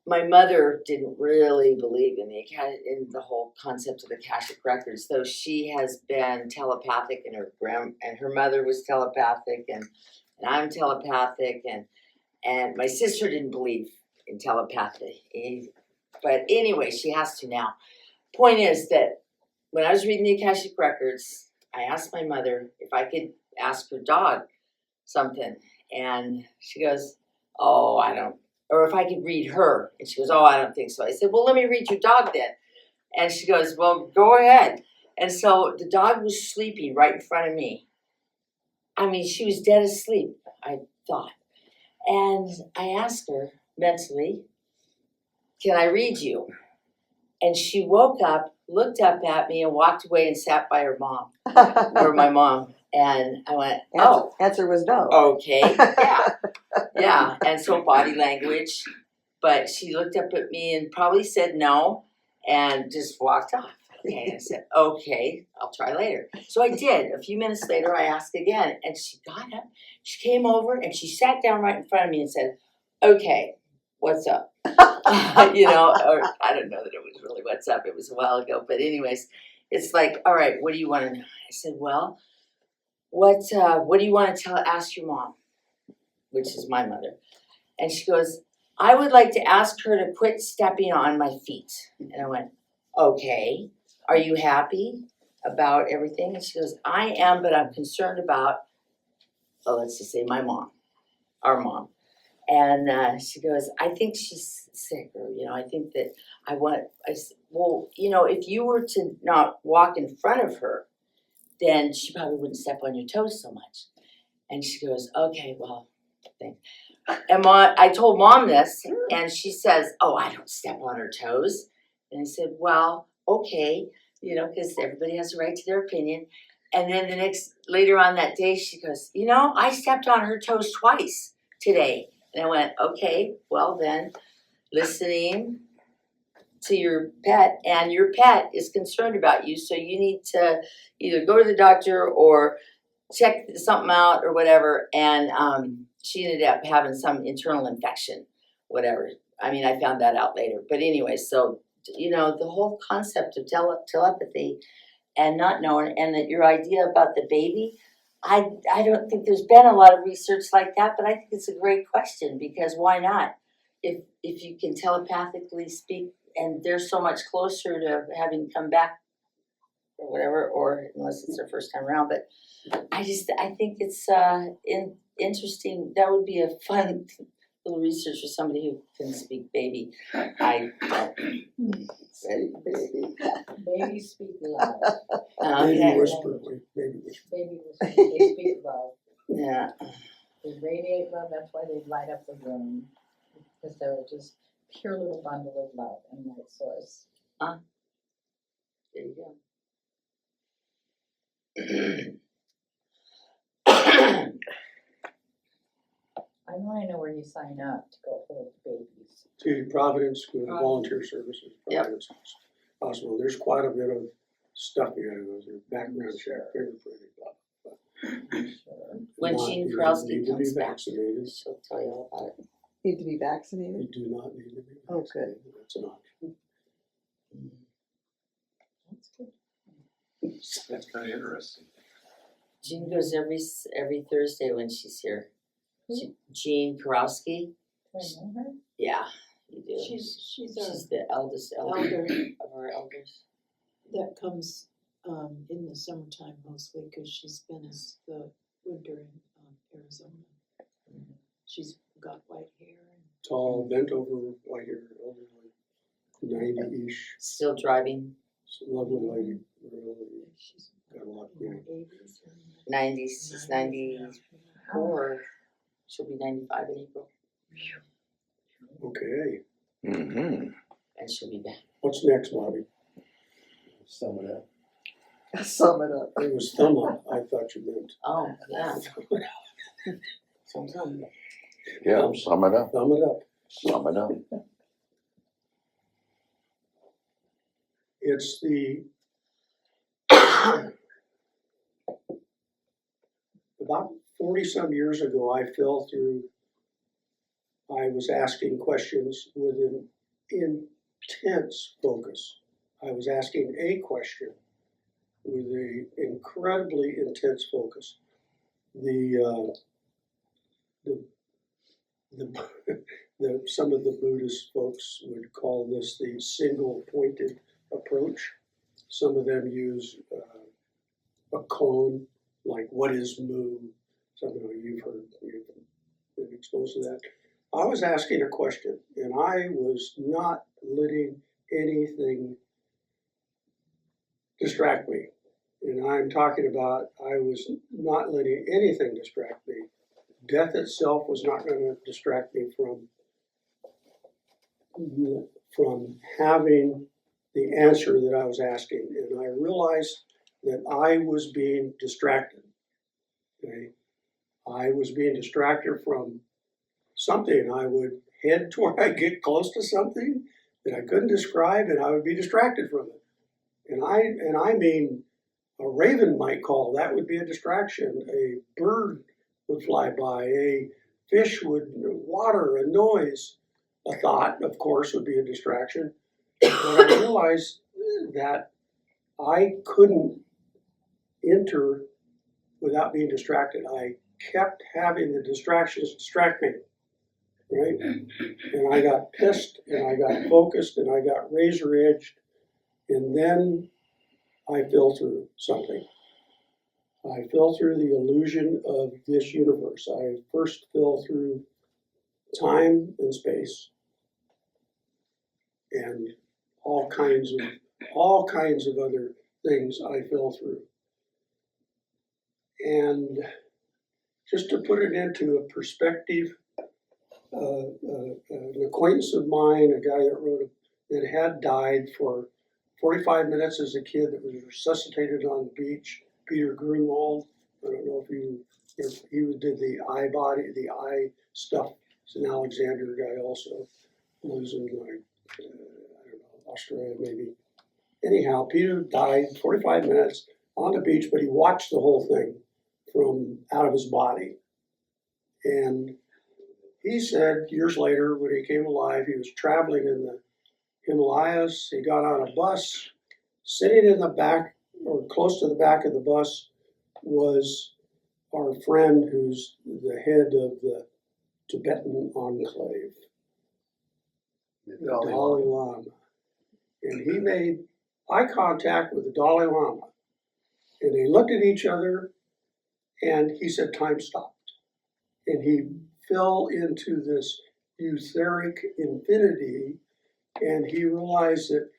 My mother didn't really believe in the whole concept of Akashic Records, though she has been telepathic, and her mother was telepathic, and I'm telepathic, and my sister didn't believe in telepathy, but anyway, she has to now. Point is that when I was reading the Akashic Records, I asked my mother if I could ask her dog something, and she goes, "Oh, I don't." Or if I could read her. And she goes, "Oh, I don't think so." I said, "Well, let me read your dog then." And she goes, "Well, go ahead." And so the dog was sleeping right in front of me. I mean, she was dead asleep, I thought. And I asked her mentally, "Can I read you?" And she woke up, looked up at me, and walked away and sat by her mom, or my mom. And I went, oh, Answer was no. okay, yeah. And so body language, but she looked up at me and probably said no and just walked off. Okay, I said, okay, I'll try later. So I did. A few minutes later, I asked again, and she got up. She came over and she sat down right in front of me and said, okay, what's up? You know, or I don't know that it was really what's up. It was a while ago. But anyways, it's like, all right, what do you want to know? I said, well, what do you want to ask your mom? Which is my mother. And she goes, I would like to ask her to quit stepping on my feet. And I went, okay, are you happy about everything? And she goes, I am, but I'm concerned about, let's just say my mom, our mom. And she goes, I think she's sick, or, you know, I think that I said, well, you know, if you were to not walk in front of her, then she probably wouldn't step on your toes so much. And she goes, okay, well, thanks. And I told Mom this, and she says, oh, I don't step on her toes. And I said, well, okay, you know, because everybody has a right to their opinion. And then later on that day, she goes, you know, I stepped on her toes twice today. And I went, okay, well then, listening to your pet, and your pet is concerned about you, so you need to either go to the doctor or check something out or whatever. And she ended up having some internal infection, whatever. I mean, I found that out later. But anyway, so, you know, the whole concept of telepathy and not knowing, and that your idea about the baby, I don't think there's been a lot of research like that, but I think it's a great question, because why not? If you can telepathically speak, and they're so much closer to having come back or whatever, or unless it's their first time around, but I think it's interesting. That would be a fun little research for somebody who can speak baby. I don't. Baby. Baby speak love. Baby Okay. whisper, baby whisper. Baby whisper, they speak love. Yeah. They radiate love, that's why they light up the room. Because they're just pure little bundle of love and light source. There you go. I want to know where you sign up to go hold babies. To Providence Volunteer Services, Yep. Providence Hospital. There's quite a bit of stuff you gotta go through, background check, fingerprinting, blah, blah, blah. Sure. When Not- Jean you Krause need to be comes back, vaccinated. she'll tell you all about it. Need to be You vaccinated? do not need to be Oh, good. vaccinated. That's an option. That's good. That's kind of interesting. Jean goes every Thursday when she's here. Jean Karowski. Do I know her? Yeah, you do. She's our She's the eldest elder elder of our elders. that comes in the summertime mostly, because she's been the winter in Arizona. She's got white hair. Tall, bent over, white hair, elderly, 90-ish, Still driving, lovely lady, really She's got a lot in her going. 80s. 90s, she's 94. She'll be 95 in April, Okay, Mm-hmm. and she'll be back. what's next, Bobby? Sum it up. Sum it up. It was thumb up, I thought you meant. Oh, yeah. Sometimes. Yeah, sum it up. Thumb it up. Sum it up. It's the about 40-some years ago, I was asking questions with an intense focus. I was asking a question with an incredibly intense focus. Some of the Buddhist folks would call this the single-pointed approach. Some of them use a cone, like what is mu? Something you've been exposed to that. I was asking a question, and I was not letting anything distract me. And I'm talking about I was not letting anything distract me. Death itself was not going to distract me from having the answer that I was asking. And I realized that I was being distracted. okay, I was being distracted from something. I would head toward, I'd get close to something that I couldn't describe, and I would be distracted from it. And I mean, a raven might call, that would be a distraction. A bird would fly by, a fish would water, a noise, a thought, of course, would be a distraction. But I realized that I couldn't enter without being distracted. I kept having the distractions distract me, right? And I got pissed, and I got focused, and I got razor edged, and then I fell through something. I fell through the illusion of this universe. I first fell through time and space, and all kinds of other things I fell through. And just to put it into a perspective, an acquaintance of mine, a guy that had died for 45 minutes as a kid, that was resuscitated on the beach, Peter Grunwald. I don't know if he did the eye stuff. He's an Alexander guy also, lives in like, I don't know, Australia maybe. Anyhow, Peter died 45 minutes on the beach, but he watched the whole thing from out of his body. And he said years later, when he came alive, he was traveling in the Himalayas. He got on a bus. Sitting in the back, or close to the back of the bus, was our friend who's the head of the Tibetan enclave, the Dalai Lama. And he made eye contact with the Dalai Lama. And they looked at each other, and he said, "Time stopped." And he fell into this etheric infinity, and he realized that,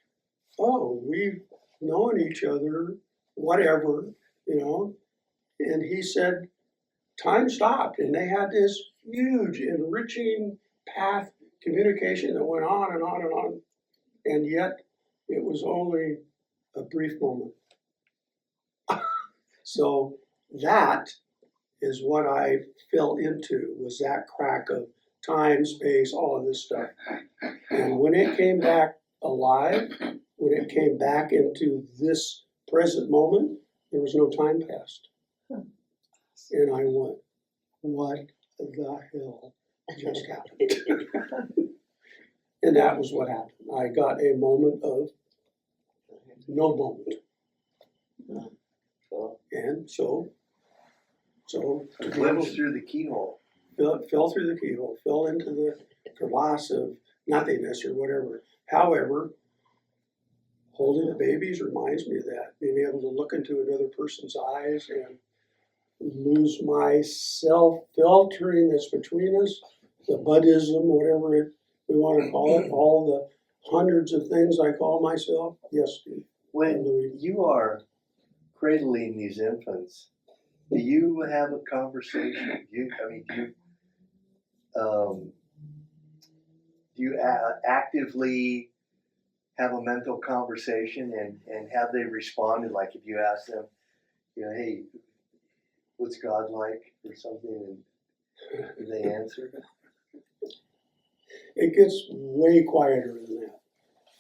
oh, we've known each other, whatever, you know. And he said, time stopped, and they had this huge, enriching path communication that went on and on and on, and yet it was only a brief moment. So that is what I fell into, was that crack of time, space, all of this stuff. And when it came back alive, when it came back into this present moment, there was no time passed. And I went, what the hell just happened? And that was what happened. I got a moment of no moment. And so Glimpse through the keyhole. fell through the keyhole, fell into the crevasse of nothingness or whatever. However, holding the babies reminds me of that, being able to look into another person's eyes and lose my self-filtering that's between us, the Buddhism, whatever we want to call it, all the hundreds of things I call myself. Yes, Steve. When you are cradling these infants, do you have a conversation? Do you actively have a mental conversation, and have they responded? Like if you ask them, you know, hey, what's God like, or something, and do they answer? It gets way quieter than that.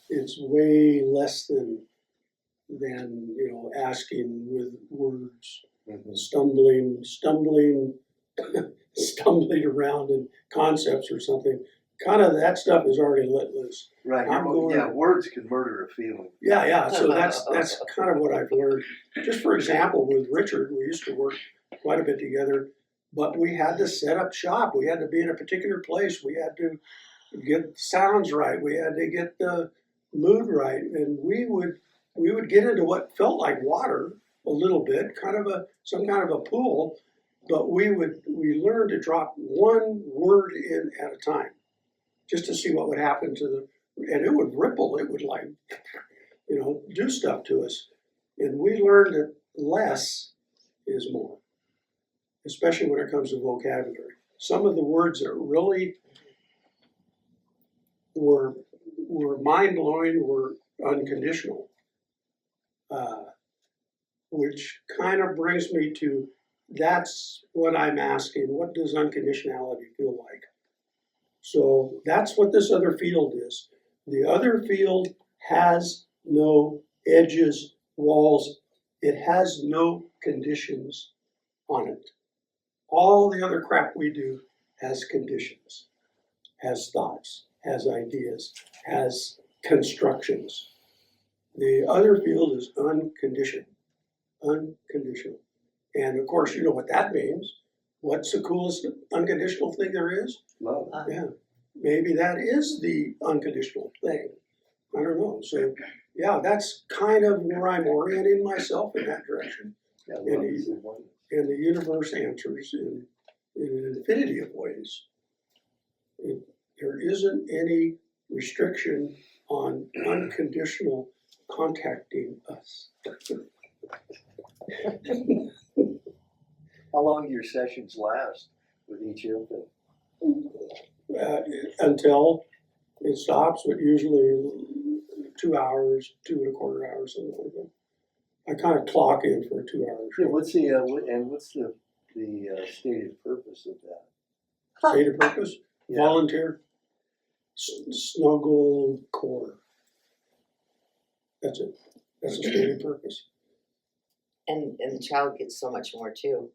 It's way less than asking with words, stumbling around in concepts or something. Kind of that stuff is already let loose. Right. Words can murder a feeling. Yeah. So that's kind of what I've learned. Just for example, with Richard, we used to work quite a bit together, but we had to set up shop. We had to be in a particular place. We had to get sounds right. We had to get the mood right, and we would get into what felt like water a little bit, some kind of a pool, but we learned to drop one word in at a time, just to see what would happen and it would ripple. It would do stuff to us, and we learned that less is more, especially when it comes to vocabulary. Some of the words that really were mind-blowing were unconditional, which kind of brings me to that's what I'm asking. What does unconditionality feel like? So that's what this other field is. The other field has no edges, walls. It has no conditions on it. All the other crap we do has conditions, has thoughts, has ideas, has constructions. The other field is unconditioned, unconditional. And of course, you know what that means. What's the coolest unconditional thing there is? Love. Yeah, maybe that is the unconditional thing. I don't know. So, yeah, that's kind of where I'm orienting myself in that direction. Yeah, And love is the one. And the universe answers in an infinity of ways. There isn't any restriction on unconditional contacting us. How long do your sessions last with each infant? Until it stops, but usually 2 hours, 2.25 hours, something like that. I kind of clock in for a 2 hour Yeah, show. what's the stated purpose of that? Stated purpose, Yeah. volunteer, snuggle core. That's it. That's the stated purpose. And the child gets so much more too.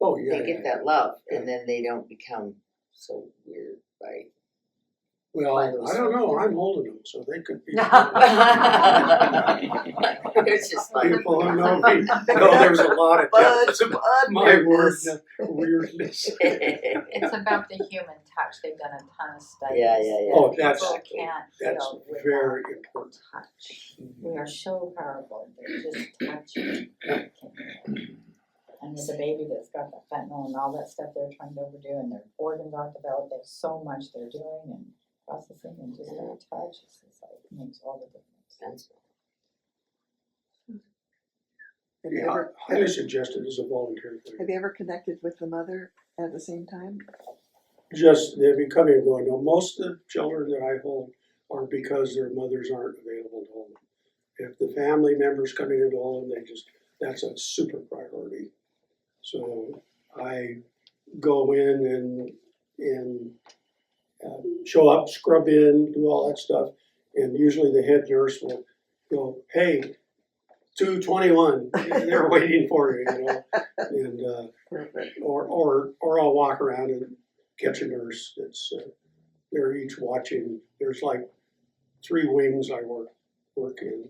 Oh, yeah. They get that love, and then they don't become so weird, right? Well, I don't know. I'm holding them, so they could be. It's just like, People who know me know there's a lot of depth to my weirdness. It's about the human touch. They've done a ton of studies. Yeah, yeah, yeah. Oh, that's People can't that's feel without very important. touch. We are so powerful. They're just touching. And with a baby that's got the fentanyl and all that stuff they're trying to overdo, and their organs aren't developed, there's so much they're doing and processing, and just that touch is just like makes all the difference. Have you Yeah, ever, highly suggested as a volunteer thing. have you ever connected with the mother at the same time? Just they've been coming and going. No, most of the children that I hold are because their mothers aren't available to hold them. If the family members coming in to hold them, that's a super priority. So I go in and show up, scrub in, do all that stuff, and usually the head nurse will go, "Hey, 221, they're waiting for you," you know, and Perfect. or I'll walk around and catch a nurse that's they're each watching. There's like 3 wings I work in,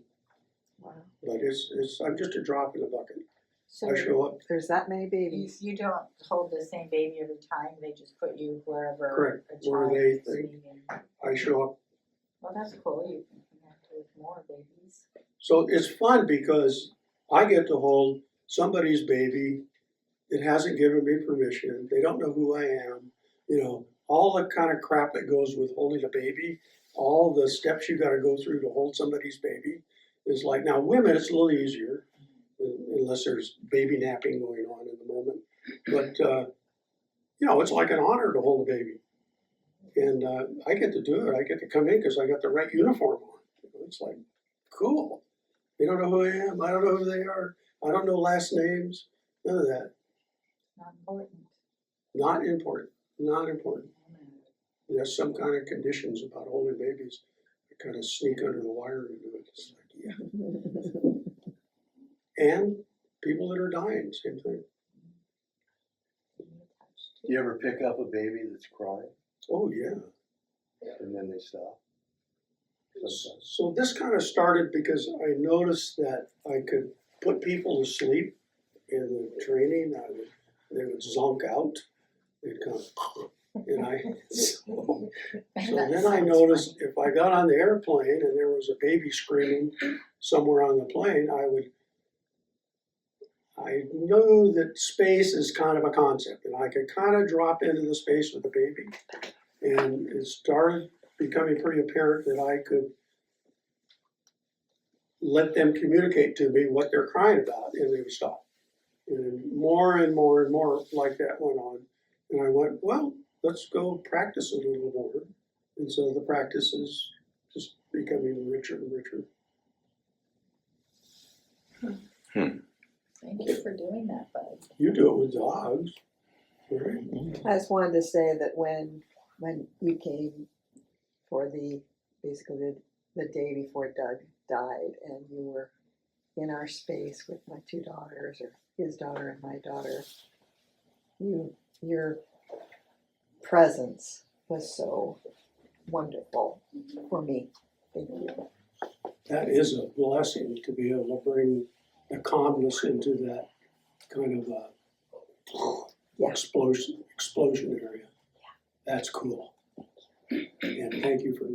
Wow. but I'm just a drop in the bucket. So I show up. There's that many babies. you don't hold the same baby every time. They just put you wherever Correct. a Where child they is think. needing. I show up. Well, that's cool. You can connect with more babies. So it's fun because I get to hold somebody's baby that hasn't given me permission. They don't know who I am. You know, all the kind of crap that goes with holding a baby, all the steps you got to go through to hold somebody's baby is like, now women, it's a little easier unless there's baby napping going on in the moment. But, you know, it's like an honor to hold a baby. And I get to do it. I get to come in because I got the right uniform on. It's like, cool. They don't know who I am. I don't know who they are. I don't know last names. None of that. Not important. Not important. Not important. There's some kind of conditions about holding babies that kind of sneak under the wire into it. It's like, yeah. And people that are dying, same thing. Do you ever pick up a baby that's crying Oh, yeah. and then they stop? Sometimes. So this kind of started because I noticed that I could put people to sleep in the training. They would zonk out. They'd come, and so then I noticed if I got on the airplane and there was a baby screaming somewhere on the plane, I knew that space is kind of a concept, and I could kind of drop into the space with the baby. And it started becoming pretty apparent that I could let them communicate to me what they're crying about, and they would stop. And more and more and more like that went on. And I went, well, let's go practice a little more. And so the practice is just becoming richer and richer. Thank you for doing that, Bud. You do it with dogs, right? I just wanted to say that when you came for basically the day before Doug died, and you were in our space with my two daughters, or his daughter and my daughter, your presence was so wonderful for me. Thank you. That is a blessing to be able to bring the calmness into that kind of Yeah. explosion area. That's cool. And thank you for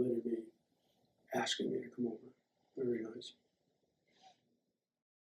asking me to come over. Very nice.